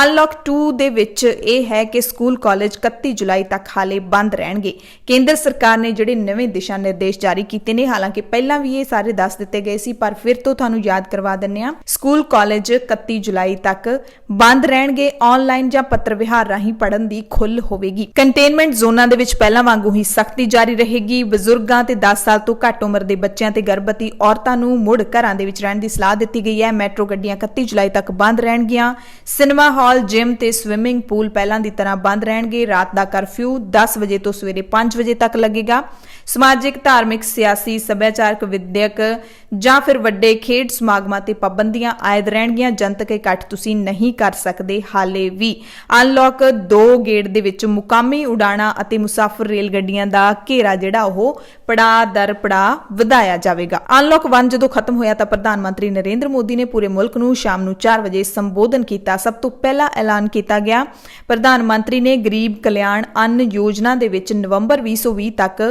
ਅਨਲੌਕ 2 ਦੇ ਵਿੱਚ ਇਹ ਹੈ ਕਿ ਸਕੂਲ ਕਾਲਜ 31 ਜੁਲਾਈ ਤੱਕ ਹਾਲੇ ਬੰਦ ਰਹਿਣਗੇ। ਕੇਂਦਰ ਸਰਕਾਰ ਨੇ ਜਿਹੜੇ ਨਵੇਂ ਦਿਸ਼ਾ ਨਿਰਦੇਸ਼ ਜਾਰੀ ਕੀਤੇ ਨੇ, ਹਾਲਾਂਕਿ ਪਹਿਲਾਂ ਵੀ ਇਹ ਸਾਰੇ ਦੱਸ ਦਿੱਤੇ ਗਏ ਸੀ, ਪਰ ਫਿਰ ਤੋਂ ਤੁਹਾਨੂੰ ਯਾਦ ਕਰਵਾ ਦਿੰਨੇ ਆ। ਸਕੂਲ ਕਾਲਜ 31 ਜੁਲਾਈ ਤੱਕ ਬੰਦ ਰਹਿਣਗੇ। ਆਨਲਾਈਨ ਜਾਂ ਪੱਤਰ ਵਿਹਾਰ ਰਾਹੀਂ ਪੜ੍ਹਨ ਦੀ ਖੁੱਲ੍ਹ ਹੋਵੇਗੀ। ਕੰਟੇਨਮੈਂਟ ਜ਼ੋਨਾਂ ਦੇ ਵਿੱਚ ਪਹਿਲਾਂ ਵਾਂਗੂ ਹੀ ਸਖਤੀ ਜਾਰੀ ਰਹੇਗੀ। ਬਜ਼ੁਰਗਾਂ ਤੇ 10 ਸਾਲ ਤੋਂ ਘੱਟ ਉਮਰ ਦੇ ਬੱਚਿਆਂ ਤੇ ਗਰਭਵਤੀ ਔਰਤਾਂ ਨੂੰ ਮੁੜ ਘਰਾਂ ਦੇ ਵਿੱਚ ਰਹਿਣ ਦੀ ਸਲਾਹ ਦਿੱਤੀ ਗਈ ਹੈ। ਮੈਟਰੋ ਗੱਡੀਆਂ 31 ਜੁਲਾਈ ਤੱਕ ਬੰਦ ਰਹਿਣਗੀਆਂ। ਸਿਨੇਮਾ ਹਾਲ, ਜਿਮ ਤੇ ਸਵਿਮਿੰਗ ਪੂਲ ਪਹਿਲਾਂ ਦੀ ਤਰ੍ਹਾਂ ਬੰਦ ਰਹਿਣਗੇ। ਰਾਤ ਦਾ ਕਰਫਿਊ 10 ਵਜੇ ਤੋਂ ਸਵੇਰੇ 5 ਵਜੇ ਤੱਕ ਲੱਗੇਗਾ। ਸਮਾਜਿਕ, ਧਾਰਮਿਕ, ਸਿਆਸੀ, ਸੱਭਿਆਚਾਰਕ, ਵਿਦਿਅਕ ਜਾਂ ਫਿਰ ਵੱਡੇ ਖੇਡ ਸਮਾਗਮਾਂ ਤੇ ਪਾਬੰਦੀਆਂ ਆਇਦ ਰਹਿਣਗੀਆਂ। ਜਨਤਕ ਇਕੱਠ ਤੁਸੀਂ ਨਹੀਂ ਕਰ ਸਕਦੇ ਹਾਲੇ ਵੀ। ਅਨਲੌਕ 2 ਗੇੜ ਦੇ ਵਿੱਚ ਮੁਕਾਮੀ ਉਡਾਣਾਂ ਅਤੇ ਮੁਸਾਫਰ ਰੇਲ ਗੱਡੀਆਂ ਦਾ ਘੇਰਾ ਜਿਹੜਾ ਉਹ ਪੜਾਅ ਦਰ ਪੜਾਅ ਵਧਾਇਆ ਜਾਵੇਗਾ। ਅਨਲੌਕ 1 ਜਦੋਂ ਖਤਮ ਹੋਇਆ ਤਾਂ ਪ੍ਰਧਾਨ ਮੰਤਰੀ ਨਰਿੰਦਰ ਮੋਦੀ ਨੇ ਪੂਰੇ ਮੁਲਕ ਨੂੰ ਸ਼ਾਮ ਨੂੰ 4 ਵਜੇ ਸੰਬੋਧਨ ਕੀਤਾ। ਸਭ ਤੋਂ ਪਹਿਲਾਂ ਐਲਾਨ ਕੀਤਾ ਗਿਆ, ਪ੍ਰਧਾਨ ਮੰਤਰੀ ਨੇ ਗਰੀਬ ਕਲਿਆਣ ਅੰਨ ਯੋਜਨਾ ਦੇ ਵਿੱਚ ਨਵੰਬਰ 2020 ਤੱਕ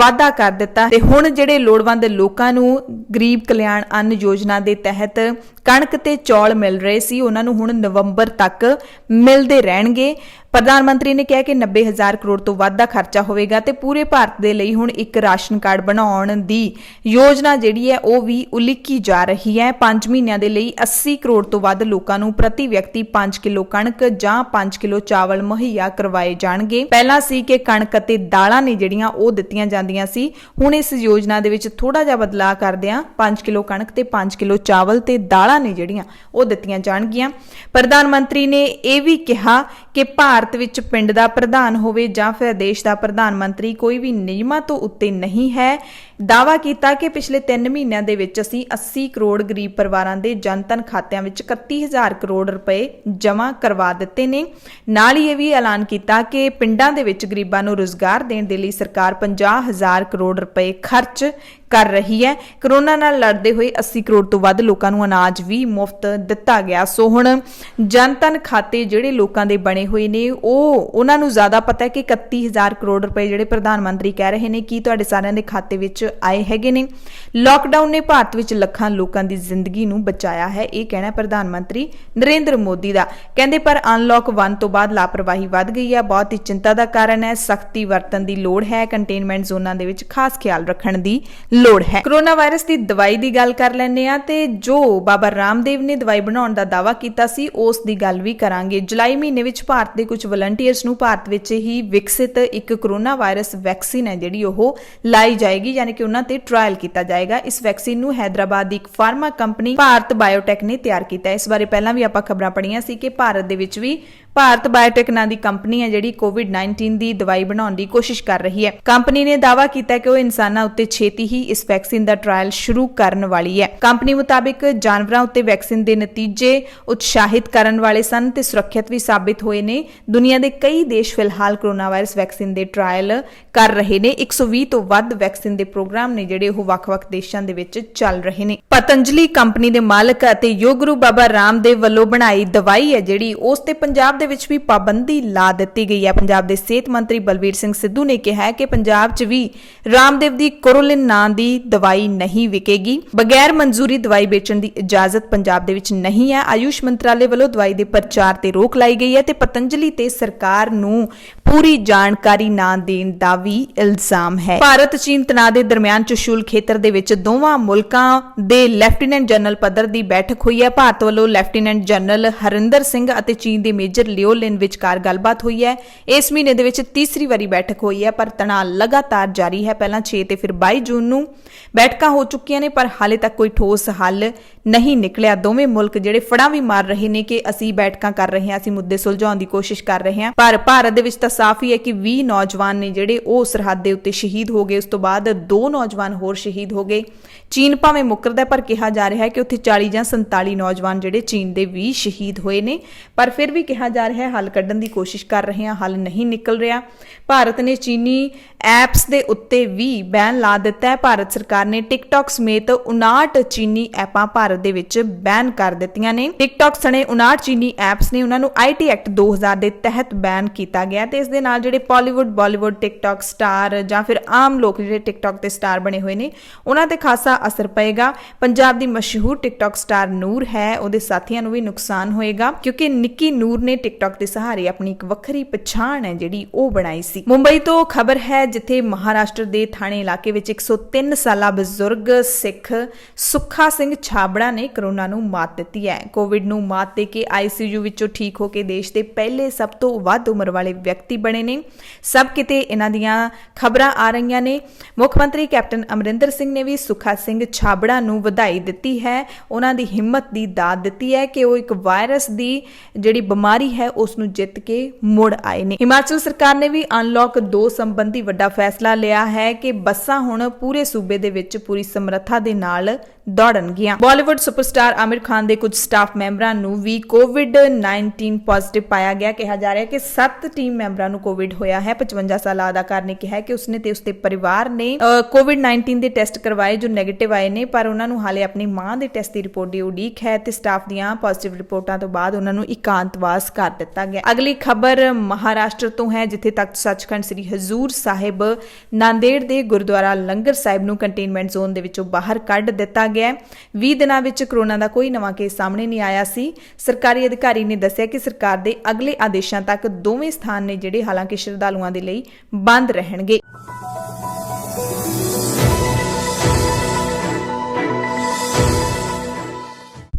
ਵਾਧਾ ਕਰ ਦਿੱਤਾ ਤੇ ਹੁਣ ਜਿਹੜੇ ਲੋੜਵੰਦ ਲੋਕਾਂ ਨੂੰ ਗਰੀਬ ਕਲਿਆਣ ਅੰਨ ਯੋਜਨਾ ਦੇ ਤਹਿਤ ਕਣਕ ਤੇ ਚੌਲ ਮਿਲ ਰਹੇ ਸੀ, ਉਹਨਾਂ ਨੂੰ ਹੁਣ ਨਵੰਬਰ ਤੱਕ ਮਿਲਦੇ ਰਹਿਣਗੇ। ਪ੍ਰਧਾਨ ਮੰਤਰੀ ਨੇ ਕਿਹਾ ਕਿ 90,000 ਕਰੋੜ ਤੋਂ ਵੱਧ ਦਾ ਖਰਚਾ ਹੋਵੇਗਾ ਤੇ ਪੂਰੇ ਭਾਰਤ ਦੇ ਲਈ ਹੁਣ ਇੱਕ ਰਾਸ਼ਨ ਕਾਰਡ ਬਣਾਉਣ ਦੀ ਯੋਜਨਾ ਜਿਹੜੀ ਹੈ ਉਹ ਵੀ ਉਲੀਕੀ ਜਾ ਰਹੀ ਹੈ। 5 ਮਹੀਨਿਆਂ ਦੇ ਲਈ 80 ਕਰੋੜ ਤੋਂ ਵੱਧ ਲੋਕਾਂ ਨੂੰ ਪ੍ਰਤੀ ਵਿਅਕਤੀ 5 ਕਿਲੋ ਕਣਕ ਜਾਂ 5 ਕਿਲੋ ਚਾਵਲ ਮੁਹੱਈਆ ਕਰਵਾਏ ਜਾਣਗੇ। ਪਹਿਲਾਂ ਸੀ ਕਿ ਕਣਕ ਅਤੇ ਦਾਲਾਂ ਨੇ ਜਿਹੜੀਆਂ ਉਹ ਦਿੱਤੀਆਂ ਜਾਂਦੀਆਂ ਸੀ, ਹੁਣ ਇਸ ਯੋਜਨਾ ਦੇ ਵਿੱਚ ਥੋੜਾ ਜਿਹਾ ਬਦਲਾਅ ਕਰਦਿਆਂ 5 ਕਿਲੋ ਕਣਕ ਤੇ 5 ਕਿਲੋ ਚਾਵਲ ਤੇ ਦਾਲਾਂ ਨੇ ਜਿਹੜੀਆਂ ਉਹ ਦਿੱਤੀਆਂ ਜਾਣਗੀਆਂ। ਪ੍ਰਧਾਨ ਮੰਤਰੀ ਨੇ ਇਹ ਵੀ ਕਿਹਾ ਕਿ ਭਾਰਤ ਵਿੱਚ ਪਿੰਡ ਦਾ ਪ੍ਰਧਾਨ ਹੋਵੇ ਜਾਂ ਫਿਰ ਦੇਸ਼ ਦਾ ਪ੍ਰਧਾਨ ਮੰਤਰੀ, ਕੋਈ ਵੀ ਨਿਯਮਾਂ ਤੋਂ ਉੱਤੇ ਨਹੀਂ ਹੈ। ਦਾਅਵਾ ਕੀਤਾ ਕਿ ਪਿਛਲੇ 3 ਮਹੀਨਿਆਂ ਦੇ ਵਿੱਚ ਅਸੀਂ 80 ਕਰੋੜ ਗਰੀਬ ਪਰਿਵਾਰਾਂ ਦੇ ਜਨਧਨ ਖਾਤਿਆਂ ਵਿੱਚ 31,000 ਕਰੋੜ ਰੁਪਏ ਜਮ੍ਹਾਂ ਕਰਵਾ ਦਿੱਤੇ ਨੇ। ਨਾਲ ਹੀ ਇਹ ਵੀ ਐਲਾਨ ਕੀਤਾ ਕਿ ਪਿੰਡਾਂ ਦੇ ਵਿੱਚ ਗਰੀਬਾਂ ਨੂੰ ਰੁਜ਼ਗਾਰ ਦੇਣ ਦੇ ਲਈ ਸਰਕਾਰ 50,000 ਕਰੋੜ ਰੁਪਏ ਖਰਚ ਕਰ ਰਹੀ ਹੈ। ਕਰੋਨਾ ਨਾਲ ਲੜਦੇ ਹੋਏ 80 ਕਰੋੜ ਤੋਂ ਵੱਧ ਲੋਕਾਂ ਨੂੰ ਅਨਾਜ ਵੀ ਮੁਫਤ ਦਿੱਤਾ ਗਿਆ। ਸੋ ਹੁਣ ਜਨਧਨ ਖਾਤੇ ਜਿਹੜੇ ਲੋਕਾਂ ਦੇ ਬਣੇ ਹੋਏ ਨੇ ਉਹਨਾਂ ਨੂੰ ਜ਼ਿਆਦਾ ਪਤਾ ਹੈ ਕਿ 31,000 ਕਰੋੜ ਰੁਪਏ ਜਿਹੜੇ ਪ੍ਰਧਾਨ ਮੰਤਰੀ ਕਹਿ ਰਹੇ ਨੇ ਕੀ ਤੁਹਾਡੇ ਸਾਰਿਆਂ ਦੇ ਖਾਤੇ ਵਿੱਚ ਆਏ ਹੈਗੇ ਨੇ। ਲਾਕਡਾਊਨ ਨੇ ਭਾਰਤ ਵਿੱਚ ਲੱਖਾਂ ਲੋਕਾਂ ਦੀ ਜ਼ਿੰਦਗੀ ਨੂੰ ਬਚਾਇਆ ਹੈ, ਇਹ ਕਹਿਣਾ ਪ੍ਰਧਾਨ ਮੰਤਰੀ ਨਰਿੰਦਰ ਮੋਦੀ ਦਾ। ਕਹਿੰਦੇ ਪਰ ਅਨਲੌਕ 1 ਤੋਂ ਬਾਅਦ ਲਾਪਰਵਾਹੀ ਵੱਧ ਗਈ ਹੈ, ਬਹੁਤ ਹੀ ਚਿੰਤਾ ਦਾ ਕਾਰਨ ਹੈ, ਸਖਤੀ ਵਰਤਣ ਦੀ ਲੋੜ ਹੈ, ਕੰਟੇਨਮੈਂਟ ਜ਼ੋਨਾਂ ਦੇ ਵਿੱਚ ਖਾਸ ਖਿਆਲ ਰੱਖਣ ਦੀ ਲੋੜ ਹੈ। ਕਰੋਨਾ ਵਾਇਰਸ ਦੀ ਦਵਾਈ ਦੀ ਗੱਲ ਕਰ ਲੈਂਦੇ ਆ ਤੇ ਜੋ ਬਾਬਾ ਰਾਮਦੇਵ ਨੇ ਦਵਾਈ ਬਣਾਉਣ ਦਾ ਦਾਅਵਾ ਕੀਤਾ ਸੀ ਉਸ ਦੀ ਗੱਲ ਵੀ ਕਰਾਂਗੇ। ਜੁਲਾਈ ਮਹੀਨੇ ਵਿੱਚ ਭਾਰਤ ਦੇ ਕੁਝ ਵਲੰਟੀਅਰਸ ਨੂੰ ਭਾਰਤ ਵਿੱਚ ਹੀ ਵਿਕਸਿਤ ਇੱਕ ਕਰੋਨਾ ਵਾਇਰਸ ਵੈਕਸੀਨ ਹੈ ਜਿਹੜੀ ਉਹ ਲਾਈ ਜਾਏਗੀ, ਯਾਨੀ ਕਿ ਉਹਨਾਂ ਤੇ ਟ੍ਰਾਇਲ ਕੀਤਾ ਜਾਏਗਾ। ਇਸ ਵੈਕਸੀਨ ਨੂੰ ਹੈਦਰਾਬਾਦ ਦੀ ਇੱਕ ਫਾਰਮਾ ਕੰਪਨੀ ਭਾਰਤ ਬਾਇਓਟੈਕ ਨੇ ਤਿਆਰ ਕੀਤਾ ਹੈ। ਇਸ ਬਾਰੇ ਪਹਿਲਾਂ ਵੀ ਆਪਾਂ ਖਬਰਾਂ ਪੜ੍ਹੀਆਂ ਸੀ ਕਿ ਭਾਰਤ ਦੇ ਵਿੱਚ ਵੀ ਭਾਰਤ ਬਾਇਓਟੈਕ ਨਾਂ ਦੀ ਕੰਪਨੀ ਹੈ ਜਿਹੜੀ ਕੋਵਿਡ-19 ਦੀ ਦਵਾਈ ਬਣਾਉਣ ਦੀ ਕੋਸ਼ਿਸ਼ ਕਰ ਰਹੀ ਹੈ। ਕੰਪਨੀ ਨੇ ਦਾਅਵਾ ਕੀਤਾ ਕਿ ਉਹ ਇਨਸਾਨਾਂ ਉੱਤੇ ਛੇਤੀ ਹੀ ਇਸ ਵੈਕਸੀਨ ਦਾ ਟ੍ਰਾਇਲ ਸ਼ੁਰੂ ਕਰਨ ਵਾਲੀ ਹੈ। ਕੰਪਨੀ ਮੁਤਾਬਿਕ ਜਾਨਵਰਾਂ ਉੱਤੇ ਵੈਕਸੀਨ ਦੇ ਨਤੀਜੇ ਉਤਸ਼ਾਹਿਤ ਕਰਨ ਵਾਲੇ ਸਨ ਤੇ ਸੁਰੱਖਿਅਤ ਵੀ ਸਾਬਿਤ ਹੋਏ ਨੇ। ਦੁਨੀਆ ਦੇ ਕਈ ਦੇਸ਼ ਫਿਲਹਾਲ ਕਰੋਨਾ ਵਾਇਰਸ ਵੈਕਸੀਨ ਦੇ ਟ੍ਰਾਇਲ ਕਰ ਰਹੇ ਨੇ। 120 ਤੋਂ ਵੱਧ ਵੈਕਸੀਨ ਦੇ ਪ੍ਰੋਗਰਾਮ ਨੇ ਜਿਹੜੇ ਉਹ ਵੱਖ-ਵੱਖ ਦੇਸ਼ਾਂ ਦੇ ਵਿੱਚ ਚੱਲ ਰਹੇ ਨੇ। ਪਤੰਜਲੀ ਕੰਪਨੀ ਦੇ ਮਾਲਕ ਅਤੇ ਯੋਗ ਗੁਰੂ ਬਾਬਾ ਰਾਮਦੇਵ ਵੱਲੋਂ ਬਣਾਈ ਦਵਾਈ ਹੈ ਜਿਹੜੀ ਉਸ ਤੇ ਪੰਜਾਬ ਦੇ ਵਿੱਚ ਵੀ ਪਾਬੰਦੀ ਲਾ ਦਿੱਤੀ ਗਈ ਹੈ। ਪੰਜਾਬ ਦੇ ਸਿਹਤ ਮੰਤਰੀ ਬਲਬੀਰ ਸਿੰਘ ਸਿੱਧੂ ਨੇ ਕਿਹਾ ਹੈ ਕਿ ਪੰਜਾਬ 'ਚ ਵੀ ਰਾਮਦੇਵ ਦੀ ਕੋਰੋਲਿਨ ਨਾਂ ਦੀ ਦਵਾਈ ਨਹੀਂ ਵਿਕੇਗੀ। ਬਗੈਰ ਮਨਜ਼ੂਰੀ ਦਵਾਈ ਵੇਚਣ ਦੀ ਇਜਾਜ਼ਤ ਪੰਜਾਬ ਦੇ ਵਿੱਚ ਨਹੀਂ ਹੈ। ਆਯੂਸ਼ ਮੰਤਰਾਲੇ ਵੱਲੋਂ ਦਵਾਈ ਦੇ ਪ੍ਰਚਾਰ ਤੇ ਰੋਕ ਲਾਈ ਗਈ ਹੈ ਤੇ ਪਤੰਜਲੀ ਤੇ ਸਰਕਾਰ ਨੂੰ ਪੂਰੀ ਜਾਣਕਾਰੀ ਨਾ ਦੇਣ ਦਾ ਵੀ ਇਲਜ਼ਾਮ ਹੈ। ਭਾਰਤ ਚੀਨ ਤਣਾਅ ਦੇ ਦਰਮਿਆਨ ਚੁਸ਼ੂਲ ਖੇਤਰ ਦੇ ਵਿੱਚ ਦੋਵਾਂ ਮੁਲਕਾਂ ਦੇ ਲੈਫਟੀਨੈਂਟ ਜਨਰਲ ਪੱਧਰ ਦੀ ਬੈਠਕ ਹੋਈ ਹੈ। ਭਾਰਤ ਵੱਲੋਂ ਲੈਫਟੀਨੈਂਟ ਜਨਰਲ ਹਰਿੰਦਰ ਸਿੰਘ ਅਤੇ ਚੀਨ ਦੇ ਮੇਜਰ ਲਿਓ ਲਿਨ ਵਿਚਕਾਰ ਗੱਲਬਾਤ ਹੋਈ ਹੈ। ਇਸ ਮਹੀਨੇ ਦੇ ਵਿੱਚ ਤੀਸਰੀ ਵਾਰੀ ਬੈਠਕ ਹੋਈ ਹੈ ਪਰ ਤਣਾਅ ਲਗਾਤਾਰ ਜਾਰੀ ਹੈ। ਪਹਿਲਾਂ 6 ਤੇ ਫਿਰ 22 ਜੂਨ ਨੂੰ ਬੈਠਕਾਂ ਹੋ ਚੁੱਕੀਆਂ ਨੇ ਪਰ ਹਾਲੇ ਤੱਕ ਕੋਈ ਠੋਸ ਹੱਲ ਨਹੀਂ ਨਿਕਲਿਆ। ਦੋਵੇਂ ਮੁਲਕ ਜਿਹੜੇ ਫੜਾਂ ਵੀ ਮਾਰ ਰਹੇ ਨੇ ਕਿ ਅਸੀਂ ਬੈਠਕਾਂ ਕਰ ਰਹੇ ਹਾਂ, ਅਸੀਂ ਮੁੱਦੇ ਸੁਲਝਾਉਣ ਦੀ ਕੋਸ਼ਿਸ਼ ਕਰ ਰਹੇ ਹਾਂ, ਪਰ ਭਾਰਤ ਦੇ ਵਿੱਚ ਤਾਂ ਸਾਫ਼ ਹੀ ਹੈ ਕਿ 20 ਨੌਜਵਾਨ ਨੇ ਜਿਹੜੇ ਉਹ ਸਰਹੱਦ ਦੇ ਉੱਤੇ ਸ਼ਹੀਦ ਹੋ ਗਏ। ਉਸ ਤੋਂ ਬਾਅਦ 2 ਨੌਜਵਾਨ ਹੋਰ ਸ਼ਹੀਦ ਹੋ ਗਏ। ਚੀਨ ਭਾਵੇਂ ਮੁੱਕਰਦਾ ਪਰ ਕਿਹਾ ਜਾ ਰਿਹਾ ਹੈ ਕਿ ਉੱਥੇ 40 ਜਾਂ 47 ਨੌਜਵਾਨ ਜਿਹੜੇ ਚੀਨ ਦੇ ਵੀ ਸ਼ਹੀਦ ਹੋਏ ਨੇ, ਪਰ ਫਿਰ ਵੀ ਕਿਹਾ ਜਾ ਰਿਹਾ ਹੈ ਹੱਲ ਕੱਢਣ ਦੀ ਕੋਸ਼ਿਸ਼ ਕਰ ਰਹੇ ਹਾਂ, ਹੱਲ ਨਹੀਂ ਨਿਕਲ ਰਿਹਾ। ਭਾਰਤ ਨੇ ਚੀਨੀ ਐਪਸ ਦੇ ਉੱਤੇ ਵੀ ਬੈਨ ਲਾ ਦਿੱਤਾ ਹੈ। ਭਾਰਤ ਸਰਕਾਰ ਨੇ ਟਿਕਟੌਕ ਸਮੇਤ 59 ਚੀਨੀ ਐਪਾਂ ਭਾਰਤ ਦੇ ਵਿੱਚ ਬੈਨ ਕਰ ਦਿੱਤੀਆਂ ਨੇ। ਟਿਕਟੌਕ ਸਣੇ 59 ਚੀਨੀ ਐਪਸ ਨੇ ਉਹਨਾਂ ਨੂੰ ਆਈਟੀ ਐਕਟ 2000 ਦੇ ਤਹਿਤ ਬੈਨ ਕੀਤਾ ਗਿਆ ਤੇ ਇਸ ਦੇ ਨਾਲ ਜਿਹੜੇ ਪਾਲੀਵੁੱਡ ਬਾਲੀਵੁੱਡ ਟਿਕਟੌਕ ਸਟਾਰ ਜਾਂ ਫਿਰ ਆਮ ਲੋਕ ਜਿਹੜੇ ਟਿਕਟੌਕ ਤੇ ਸਟਾਰ ਬਣੇ ਹੋਏ ਨੇ ਉਹਨਾਂ ਤੇ ਖਾਸਾ ਅਸਰ ਪਏਗਾ। ਪੰਜਾਬ ਦੀ ਮਸ਼ਹੂਰ ਟਿਕਟੌਕ ਸਟਾਰ ਨੂਰ ਹੈ, ਉਹਦੇ ਸਾਥੀਆਂ ਨੂੰ ਵੀ ਨੁਕਸਾਨ ਹੋਏਗਾ ਕਿਉਂਕਿ ਨਿੱਕੀ ਨੂਰ ਨੇ ਟਿਕਟੌਕ ਦੇ ਸਹਾਰੇ ਆਪਣੀ ਇੱਕ ਵੱਖਰੀ ਪਛਾਣ ਹੈ ਜਿਹੜੀ ਉਹ ਬਣਾਈ ਸੀ। ਮੁੰਬਈ ਤੋਂ ਖਬਰ ਹੈ ਜਿੱਥੇ ਮਹਾਰਾਸ਼ਟਰ ਦੇ ਥਾਣੇ ਇਲਾਕੇ ਵਿੱਚ 103 ਸਾਲਾ ਬਜ਼ੁਰਗ ਸਿੱਖ ਸੁੱਖਾ ਸਿੰਘ ਛਾਬੜਾ ਨੇ ਕਰੋਨਾ ਨੂੰ ਮਾਤ ਦਿੱਤੀ ਹੈ। ਕੋਵਿਡ ਨੂੰ ਮਾਤ ਦੇ ਕੇ ਆਈਸੀਯੂ ਵਿੱਚੋਂ ਠੀਕ ਹੋ ਕੇ ਦੇਸ਼ ਦੇ ਪਹਿਲੇ ਸਭ ਤੋਂ ਵੱਧ ਉਮਰ ਵਾਲੇ ਵਿਅਕਤੀ ਬਣੇ ਨੇ। ਸਭ ਕਿਤੇ ਇਹਨਾਂ ਦੀਆਂ ਖਬਰਾਂ ਆ ਰਹੀਆਂ ਨੇ। ਮੁੱਖ ਮੰਤਰੀ ਕੈਪਟਨ ਅਮਰਿੰਦਰ ਸਿੰਘ ਨੇ ਵੀ ਸੁੱਖਾ ਸਿੰਘ ਛਾਬੜਾ ਨੂੰ ਵਧਾਈ ਦਿੱਤੀ ਹੈ, ਉਹਨਾਂ ਦੀ ਹਿੰਮਤ ਦੀ ਦਾਤ ਦਿੱਤੀ ਹੈ ਕਿ ਉਹ ਇੱਕ ਵਾਇਰਸ ਦੀ ਜਿਹੜੀ ਬਿਮਾਰੀ ਹੈ ਉਸ ਨੂੰ ਜਿੱਤ ਕੇ ਮੁੜ ਆਏ ਨੇ। ਹਿਮਾਚਲ ਸਰਕਾਰ ਨੇ ਵੀ ਅਨਲੌਕ 2 ਸੰਬੰਧੀ ਵੱਡਾ ਫੈਸਲਾ ਲਿਆ ਹੈ ਕਿ ਬੱਸਾਂ ਹੁਣ ਪੂਰੇ ਸੂਬੇ ਦੇ ਵਿੱਚ ਪੂਰੀ ਸਮਰੱਥਾ ਦੇ ਨਾਲ ਦੌੜਨਗੀਆਂ। ਬਾਲੀਵੁੱਡ ਸੁਪਰਸਟਾਰ ਆਮਿਰ ਖਾਨ ਦੇ ਕੁਝ ਸਟਾਫ ਮੈਂਬਰਾਂ ਨੂੰ ਵੀ ਕੋਵਿਡ-19 ਪੋਜ਼ਿਟਿਵ ਪਾਇਆ ਗਿਆ। ਕਿਹਾ ਜਾ ਰਿਹਾ ਹੈ ਕਿ 7 ਟੀਮ ਮੈਂਬਰਾਂ ਨੂੰ ਕੋਵਿਡ ਹੋਇਆ ਹੈ। 55 ਸਾਲਾ ਅਦਾਕਾਰ ਨੇ ਕਿਹਾ ਕਿ ਉਸਨੇ ਤੇ ਉਸਦੇ ਪਰਿਵਾਰ ਨੇ ਕੋਵਿਡ-19 ਦੇ ਟੈਸਟ ਕਰਵਾਏ ਜੋ ਨੈਗੇਟਿਵ ਆਏ ਨੇ, ਪਰ ਉਹਨਾਂ ਨੂੰ ਹਾਲੇ ਆਪਣੀ ਮਾਂ ਦੇ ਟੈਸਟ ਦੀ ਰਿਪੋਰਟ ਦੀ ਉਡੀਕ ਹੈ ਤੇ ਸਟਾਫ ਦੀਆਂ ਪੋਜ਼ਿਟਿਵ ਰਿਪੋਰਟਾਂ ਤੋਂ ਬਾਅਦ ਉਹਨਾਂ ਨੂੰ ਇਕਾਂਤਵਾਸ ਕਰ ਦਿੱਤਾ ਗਿਆ। ਅਗਲੀ ਖਬਰ ਮਹਾਰਾਸ਼ਟਰ ਤੋਂ ਹੈ ਜਿੱਥੇ ਤਖਤ ਸੱਚਖੰਡ ਸ੍ਰੀ ਹਜ਼ੂਰ ਸਾਹਿਬ ਨਾਂਦੇੜ ਦੇ ਗੁਰਦੁਆਰਾ ਲੰਗਰ ਸਾਹਿਬ ਨੂੰ ਕੰਟੇਨਮੈਂਟ ਜ਼ੋਨ ਦੇ ਵਿੱਚੋਂ ਬਾਹਰ ਕੱਢ ਦਿੱਤਾ ਗਿਆ ਹੈ। 20 ਦਿਨਾਂ ਵਿੱਚ ਕੋਰੋਨਾ ਦਾ ਕੋਈ ਨਵਾਂ ਕੇਸ ਸਾਹਮਣੇ ਨਹੀਂ ਆਇਆ ਸੀ। ਸਰਕਾਰੀ ਅਧਿਕਾਰੀ ਨੇ ਦੱਸਿਆ ਕਿ ਸਰਕਾਰ ਦੇ ਅਗਲੇ ਆਦੇਸ਼ਾਂ ਤੱਕ ਦੋਵੇਂ ਸਥਾਨ ਨੇ ਜਿਹੜੇ ਹਾਲਾਂਕਿ ਸ਼ਰਧਾਲੂਆਂ ਦੇ ਲਈ ਬੰਦ ਰਹਿਣਗੇ।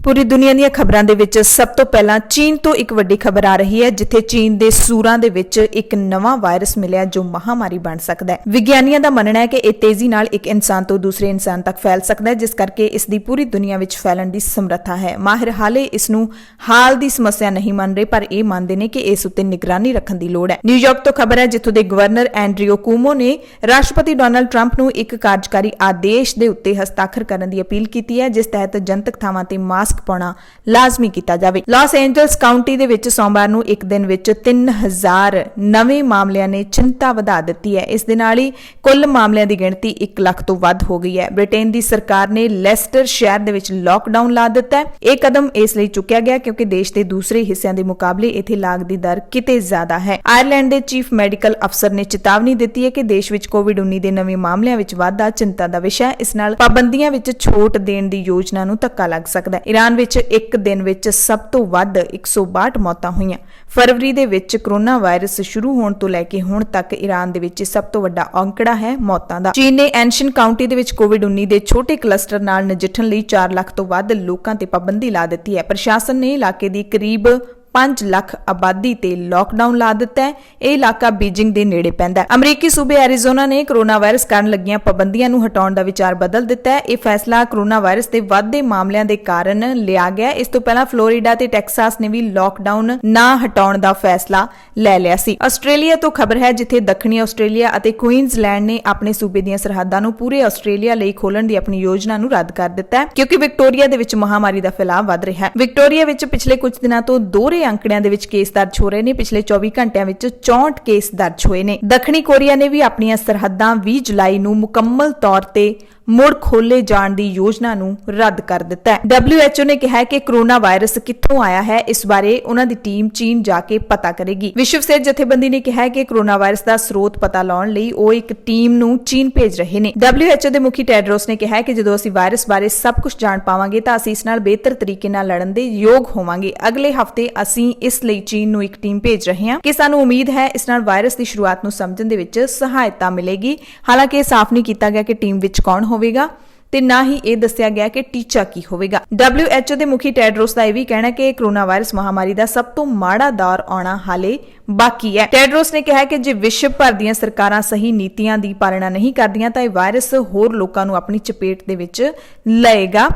ਪੂਰੀ ਦੁਨੀਆ ਦੀਆਂ ਖਬਰਾਂ ਦੇ ਵਿੱਚ ਸਭ ਤੋਂ ਪਹਿਲਾਂ ਚੀਨ ਤੋਂ ਇੱਕ ਵੱਡੀ ਖਬਰ ਆ ਰਹੀ ਹੈ, ਜਿੱਥੇ ਚੀਨ ਦੇ ਸੂਰਾਂ ਦੇ ਵਿੱਚ ਇੱਕ ਨਵਾਂ ਵਾਇਰਸ ਮਿਲਿਆ ਜੋ ਮਹਾਮਾਰੀ ਬਣ ਸਕਦਾ ਹੈ। ਵਿਗਿਆਨੀਆਂ ਦਾ ਮੰਨਣਾ ਹੈ ਕਿ ਇਹ ਤੇਜ਼ੀ ਨਾਲ ਇੱਕ ਇਨਸਾਨ ਤੋਂ ਦੂਸਰੇ ਇਨਸਾਨ ਤੱਕ ਫੈਲ ਸਕਦਾ ਹੈ, ਜਿਸ ਕਰਕੇ ਇਸ ਦੀ ਪੂਰੀ ਦੁਨੀਆ ਵਿੱਚ ਫੈਲਣ ਦੀ ਸਮਰੱਥਾ ਹੈ। ਮਾਹਿਰ ਹਾਲੇ ਇਸ ਨੂੰ ਹਾਲ ਦੀ ਸਮੱਸਿਆ ਨਹੀਂ ਮੰਨ ਰਹੇ, ਪਰ ਇਹ ਮੰਨਦੇ ਨੇ ਕਿ ਇਸ ਉੱਤੇ ਨਿਗਰਾਨੀ ਰੱਖਣ ਦੀ ਲੋੜ ਹੈ। ਨਿਊਯਾਰਕ ਤੋਂ ਖਬਰ ਹੈ, ਜਿੱਥੋਂ ਦੇ ਗਵਰਨਰ ਐਂਡਰਿਓ ਕੁਓਮੋ ਨੇ ਰਾਸ਼ਟਰਪਤੀ ਡੋਨਾਲਡ ਟਰੰਪ ਨੂੰ ਇੱਕ ਕਾਰਜਕਾਰੀ ਆਦੇਸ਼ ਦੇ ਉੱਤੇ ਹਸਤਾਖਰ ਕਰਨ ਦੀ ਅਪੀਲ ਕੀਤੀ ਹੈ, ਜਿਸ ਤਹਿਤ ਜਨਤਕ ਥਾਵਾਂ ਤੇ ਮਾਸਕ ਪਾਉਣਾ ਲਾਜ਼ਮੀ ਕੀਤਾ ਜਾਵੇ। ਲਾਸ ਐਂਜਲਸ ਕਾਉਂਟੀ ਦੇ ਵਿੱਚ ਸੋਮਵਾਰ ਨੂੰ ਇੱਕ ਦਿਨ ਵਿੱਚ 3000 ਨਵੇਂ ਮਾਮਲਿਆਂ ਨੇ ਚਿੰਤਾ ਵਧਾ ਦਿੱਤੀ ਹੈ। ਇਸ ਦੇ ਨਾਲ ਹੀ ਕੁੱਲ ਮਾਮਲਿਆਂ ਦੀ ਗਿਣਤੀ 1 ਲੱਖ ਤੋਂ ਵੱਧ ਹੋ ਗਈ ਹੈ। ਬ੍ਰਿਟੇਨ ਦੀ ਸਰਕਾਰ ਨੇ ਲੈਸਟਰ ਸ਼ਹਿਰ ਦੇ ਵਿੱਚ ਲਾਕਡਾਊਨ ਲਾ ਦਿੱਤਾ ਹੈ। ਇਹ ਕਦਮ ਇਸ ਲਈ ਚੁੱਕਿਆ ਗਿਆ ਕਿਉਂਕਿ ਦੇਸ਼ ਦੇ ਦੂਸਰੇ ਹਿੱਸਿਆਂ ਦੇ ਮੁਕਾਬਲੇ ਇੱਥੇ ਲਾਗ ਦੀ ਦਰ ਕਿਤੇ ਜ਼ਿਆਦਾ ਹੈ। ਆਇਰਲੈਂਡ ਦੇ ਚੀਫ ਮੈਡੀਕਲ ਅਫਸਰ ਨੇ ਚੇਤਾਵਨੀ ਦਿੱਤੀ ਹੈ ਕਿ ਦੇਸ਼ ਵਿੱਚ ਕੋਵਿਡ-19 ਦੇ ਨਵੇਂ ਮਾਮਲਿਆਂ ਵਿੱਚ ਵਾਧਾ ਚਿੰਤਾ ਦਾ ਵਿਸ਼ਾ ਹੈ। ਇਸ ਨਾਲ ਪਾਬੰਦੀਆਂ ਵਿੱਚ ਛੋਟ ਦੇਣ ਦੀ ਯੋਜਨਾ ਨੂੰ ਧੱਕਾ ਲੱਗ ਸਕਦਾ ਹੈ। ਈਰਾਨ ਵਿੱਚ ਇੱਕ ਦਿਨ ਵਿੱਚ ਸਭ ਤੋਂ ਵੱਧ 162 ਮੌਤਾਂ ਹੋਈਆਂ। ਫਰਵਰੀ ਦੇ ਵਿੱਚ ਕੋਰੋਨਾ ਵਾਇਰਸ ਸ਼ੁਰੂ ਹੋਣ ਤੋਂ ਲੈ ਕੇ ਹੁਣ ਤੱਕ ਈਰਾਨ ਦੇ ਵਿੱਚ ਸਭ ਤੋਂ ਵੱਡਾ ਅੰਕੜਾ ਹੈ ਮੌਤਾਂ ਦਾ। ਚੀਨ ਨੇ ਐਂਸ਼ਨ ਕਾਉਂਟੀ ਦੇ ਵਿੱਚ ਕੋਵਿਡ-19 ਦੇ ਛੋਟੇ ਕਲਸਟਰ ਨਾਲ ਨਜਿੱਠਣ ਲਈ 4 ਲੱਖ ਤੋਂ ਵੱਧ ਲੋਕਾਂ ਤੇ ਪਾਬੰਦੀ ਲਾ ਦਿੱਤੀ ਹੈ। ਪ੍ਰਸ਼ਾਸਨ ਨੇ ਇਲਾਕੇ ਦੀ ਕਰੀਬ 5 ਲੱਖ ਆਬਾਦੀ ਤੇ ਲਾਕਡਾਊਨ ਲਾ ਦਿੱਤਾ ਹੈ। ਇਹ ਇਲਾਕਾ ਬੀਜਿੰਗ ਦੇ ਨੇੜੇ ਪੈਂਦਾ ਹੈ। ਅਮਰੀਕੀ ਸੂਬੇ ਐਰੀਜ਼ੋਨਾ ਨੇ ਕੋਰੋਨਾ ਵਾਇਰਸ ਕਾਰਨ ਲੱਗੀਆਂ ਪਾਬੰਦੀਆਂ ਨੂੰ ਹਟਾਉਣ ਦਾ ਵਿਚਾਰ ਬਦਲ ਦਿੱਤਾ ਹੈ। ਇਹ ਫੈਸਲਾ ਕੋਰੋਨਾ ਵਾਇਰਸ ਦੇ ਵੱਧਦੇ ਮਾਮਲਿਆਂ ਦੇ ਕਾਰਨ ਲਿਆ ਗਿਆ। ਇਸ ਤੋਂ ਪਹਿਲਾਂ ਫਲੋਰੀਡਾ ਤੇ ਟੈਕਸਾਸ ਨੇ ਵੀ ਲਾਕਡਾਊਨ ਨਾ ਹਟਾਉਣ ਦਾ ਫੈਸਲਾ ਲੈ ਲਿਆ ਸੀ। ਆਸਟ੍ਰੇਲੀਆ ਤੋਂ ਖਬਰ ਹੈ, ਜਿੱਥੇ ਦੱਖਣੀ ਆਸਟ੍ਰੇਲੀਆ ਅਤੇ ਕੁਈਨਜ਼ਲੈਂਡ ਨੇ ਆਪਣੇ ਸੂਬੇ ਦੀਆਂ ਸਰਹੱਦਾਂ ਨੂੰ ਪੂਰੇ ਆਸਟ੍ਰੇਲੀਆ ਲਈ ਖੋਲਣ ਦੀ ਆਪਣੀ ਯੋਜਨਾ ਨੂੰ ਰੱਦ ਕਰ ਦਿੱਤਾ ਹੈ, ਕਿਉਂਕਿ ਵਿਕਟੋਰੀਆ ਦੇ ਵਿੱਚ ਮਹਾਮਾਰੀ ਦਾ ਫੈਲਾਅ ਵੱਧ ਰਿਹਾ ਹੈ। ਵਿਕਟੋਰੀਆ ਵਿੱਚ ਪਿਛਲੇ ਕੁਝ ਦਿਨਾਂ ਤੋਂ ਦੋਹਰੇ ਅੰਕੜਿਆਂ ਦੇ ਵਿੱਚ ਕੇਸ ਦਰਜ ਹੋ ਰਹੇ ਨੇ। ਪਿਛਲੇ 24 ਘੰਟਿਆਂ ਵਿੱਚ 64 ਕੇਸ ਦਰਜ ਹੋਏ ਨੇ। ਦੱਖਣੀ ਕੋਰੀਆ ਨੇ ਵੀ ਆਪਣੀਆਂ ਸਰਹੱਦਾਂ 20 ਜੁਲਾਈ ਨੂੰ ਮੁਕੰਮਲ ਤੌਰ ਤੇ ਮੁੜ ਖੋਲੇ ਜਾਣ ਦੀ ਯੋਜਨਾ ਨੂੰ ਰੱਦ ਕਰ ਦਿੱਤਾ ਹੈ। WHO ਨੇ ਕਿਹਾ ਹੈ ਕਿ ਕੋਰੋਨਾ ਵਾਇਰਸ ਕਿੱਥੋਂ ਆਇਆ ਹੈ, ਇਸ ਬਾਰੇ ਉਹਨਾਂ ਦੀ ਟੀਮ ਚੀਨ ਜਾ ਕੇ ਪਤਾ ਕਰੇਗੀ। ਵਿਸ਼ਵ ਸਿਹਤ ਜਥੇਬੰਦੀ ਨੇ ਕਿਹਾ ਹੈ ਕਿ ਕੋਰੋਨਾ ਵਾਇਰਸ ਦਾ ਸਰੋਤ ਪਤਾ ਲਾਉਣ ਲਈ ਉਹ ਇੱਕ ਟੀਮ ਨੂੰ ਚੀਨ ਭੇਜ ਰਹੇ ਨੇ। WHO ਦੇ ਮੁਖੀ ਟੈਡਰੋਸ ਨੇ ਕਿਹਾ ਹੈ ਕਿ ਜਦੋਂ ਅਸੀਂ ਵਾਇਰਸ ਬਾਰੇ ਸਭ ਕੁਝ ਜਾਣ ਪਾਵਾਂਗੇ ਤਾਂ ਅਸੀਂ ਇਸ ਨਾਲ ਬਿਹਤਰ ਤਰੀਕੇ ਨਾਲ ਲੜਨ ਦੇ ਯੋਗ ਹੋਵਾਂਗੇ। ਅਗਲੇ ਹਫ਼ਤੇ ਅਸੀਂ ਇਸ ਲਈ ਚੀਨ ਨੂੰ ਇੱਕ ਟੀਮ ਭੇਜ ਰਹੇ ਹਾਂ ਕਿ ਸਾਨੂੰ ਉਮੀਦ ਹੈ ਇਸ ਨਾਲ ਵਾਇਰਸ ਦੀ ਸ਼ੁਰੂਆਤ ਨੂੰ ਸਮਝਣ ਦੇ ਵਿੱਚ ਸਹਾਇਤਾ ਮਿਲੇਗੀ। ਹਾਲਾਂਕਿ ਇਹ ਸਾਫ਼ ਨਹੀਂ ਕੀਤਾ ਗਿਆ ਕਿ ਟੀਮ ਵਿੱਚ ਕੌਣ ਹੋਵੇਗਾ ਤੇ ਨਾ ਹੀ ਇਹ ਦੱਸਿਆ ਗਿਆ ਕਿ ਟੀਚਾ ਕੀ ਹੋਵੇਗਾ। WHO ਦੇ ਮੁਖੀ ਟੈਡਰੋਸ ਦਾ ਇਹ ਵੀ ਕਹਿਣਾ ਕਿ ਕੋਰੋਨਾ ਵਾਇਰਸ ਮਹਾਮਾਰੀ ਦਾ ਸਭ ਤੋਂ ਮਾੜਾ ਦੌਰ ਆਉਣਾ ਹਾਲੇ ਬਾਕੀ ਹੈ। ਟੈਡਰੋਸ ਨੇ ਕਿਹਾ ਕਿ ਜੇ ਵਿਸ਼ਵ ਭਰ ਦੀਆਂ ਸਰਕਾਰਾਂ ਸਹੀ ਨੀਤੀਆਂ ਦੀ ਪਾਲਣਾ ਨਹੀਂ ਕਰਦੀਆਂ ਤਾਂ ਇਹ ਵਾਇਰਸ ਹੋਰ ਲੋਕਾਂ ਨੂੰ ਆਪਣੀ ਚਪੇਟ ਦੇ ਵਿੱਚ ਲਏਗਾ।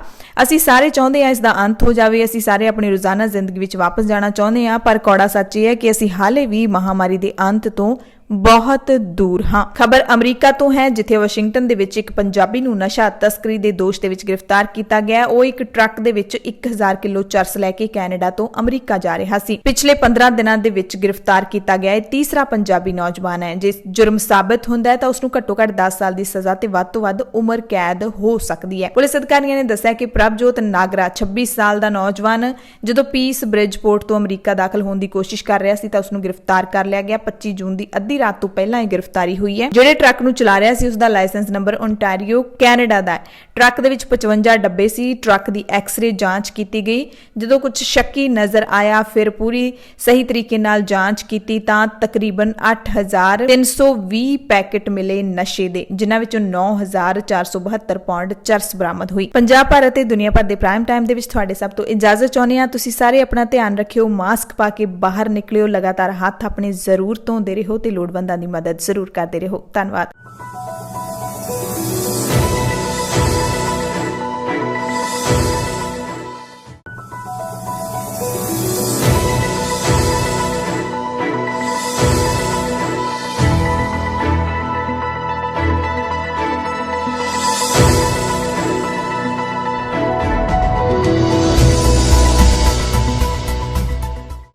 ਅਸੀਂ ਸਾਰੇ ਚਾਹੁੰਦੇ ਹਾਂ ਇਸ ਦਾ ਅੰਤ ਹੋ ਜਾਵੇ, ਅਸੀਂ ਸਾਰੇ ਆਪਣੀ ਰੋਜ਼ਾਨਾ ਜ਼ਿੰਦਗੀ ਵਿੱਚ ਵਾਪਸ ਜਾਣਾ ਚਾਹੁੰਦੇ ਹਾਂ, ਪਰ ਕੌੜਾ ਸੱਚ ਇਹ ਹੈ ਕਿ ਅਸੀਂ ਹਾਲੇ ਵੀ ਮਹਾਮਾਰੀ ਦੇ ਅੰਤ ਤੋਂ ਬਹੁਤ ਦੂਰ ਹਾਂ। ਖਬਰ ਅਮਰੀਕਾ ਤੋਂ ਹੈ, ਜਿੱਥੇ ਵਾਸ਼ਿੰਗਟਨ ਦੇ ਵਿੱਚ ਇੱਕ ਪੰਜਾਬੀ ਨੂੰ ਨਸ਼ਾ ਤਸਕਰੀ ਦੇ ਦੋਸ਼ ਦੇ ਵਿੱਚ ਗ੍ਰਿਫਤਾਰ ਕੀਤਾ ਗਿਆ। ਉਹ ਇੱਕ ਟਰੱਕ ਦੇ ਵਿੱਚ 1000 ਕਿਲੋ ਚਰਸ ਲੈ ਕੇ ਕੈਨੇਡਾ ਤੋਂ ਅਮਰੀਕਾ ਜਾ ਰਿਹਾ ਸੀ। ਪਿਛਲੇ 15 ਦਿਨਾਂ ਦੇ ਵਿੱਚ ਗ੍ਰਿਫਤਾਰ ਕੀਤਾ ਗਿਆ ਇਹ ਤੀਸਰਾ ਪੰਜਾਬੀ ਨੌਜਵਾਨ ਹੈ। ਜੇ ਜੁਰਮ ਸਾਬਤ ਹੁੰਦਾ ਹੈ ਤਾਂ ਉਸ ਨੂੰ ਘੱਟੋ-ਘੱਟ 10 ਸਾਲ ਦੀ ਸਜ਼ਾ ਤੇ ਵੱਧ ਤੋਂ ਵੱਧ ਉਮਰ ਕੈਦ ਹੋ ਸਕਦੀ ਹੈ। ਪੁਲਿਸ ਅਧਿਕਾਰੀਆਂ ਨੇ ਦੱਸਿਆ ਕਿ ਪ੍ਰਭਜੋਤ ਨਾਗਰਾ 26 ਸਾਲ ਦਾ ਨੌਜਵਾਨ ਜਦੋਂ ਪੀਸ ਬ੍ਰਿਜਪੋਰਟ ਤੋਂ ਅਮਰੀਕਾ ਦਾਖਲ ਹੋਣ ਦੀ ਕੋਸ਼ਿਸ਼ ਕਰ ਰਿਹਾ ਸੀ ਤਾਂ ਉਸ ਨੂੰ ਗ੍ਰਿਫਤਾਰ ਕਰ ਲਿਆ ਗਿਆ। 25 ਜੂਨ ਦੀ ਅੱਧੀ ਰਾਤ ਤੋਂ ਪਹਿਲਾਂ ਇਹ ਗ੍ਰਿਫਤਾਰੀ ਹੋਈ ਹੈ। ਜਿਹੜੇ ਟਰੱਕ ਨੂੰ ਚਲਾ ਰਿਹਾ ਸੀ ਉਸ ਦਾ ਲਾਇਸੈਂਸ ਨੰਬਰ ਓਨਟਾਰੀਓ ਕੈਨੇਡਾ ਦਾ ਹੈ। ਟਰੱਕ ਦੇ ਵਿੱਚ 55 ਡੱਬੇ ਸੀ। ਟਰੱਕ ਦੀ ਐਕਸ-ਰੇ ਜਾਂਚ ਕੀਤੀ ਗਈ। ਜਦੋਂ ਕੁਝ ਸ਼ੱਕੀ ਨਜ਼ਰ ਆਇਆ ਫਿਰ ਪੂਰੀ ਸਹੀ ਤਰੀਕੇ ਨਾਲ ਜਾਂਚ ਕੀਤੀ ਤਾਂ ਤਕਰੀਬਨ 8320 ਪੈਕੇਟ ਮਿਲੇ ਨਸ਼ੇ ਦੇ, ਜਿਨ੍ਹਾਂ ਵਿੱਚੋਂ 9472 ਪਾਉਂਡ ਚਰਸ ਬਰਾਮਦ ਹੋਈ। ਪੰਜਾਬ ਭਰ ਅਤੇ ਦੁਨੀਆ ਭਰ ਦੇ ਪ੍ਰਾਈਮ ਟਾਈਮ ਦੇ ਵਿੱਚ ਤੁਹਾਡੇ ਸਭ ਤੋਂ ਇਜਾਜ਼ਤ ਚਾਹੁੰਦੇ ਹਾਂ। ਤੁਸੀਂ ਸਾਰੇ ਆਪਣਾ ਧਿਆਨ ਰੱਖਿਓ, ਮਾਸਕ ਪਾ ਕੇ ਬਾਹਰ ਨਿਕਲਿਓ, ਲਗਾਤਾਰ ਹੱਥ ਆਪਣੇ ਜ਼ਰੂਰ ਧੋਂਦੇ ਰਹੋ ਤੇ ਲੋੜਵੰਦਾਂ ਦੀ ਮਦਦ ਜ਼ਰੂਰ ਕਰਦੇ ਰਹੋ। ਧੰਨਵਾਦ।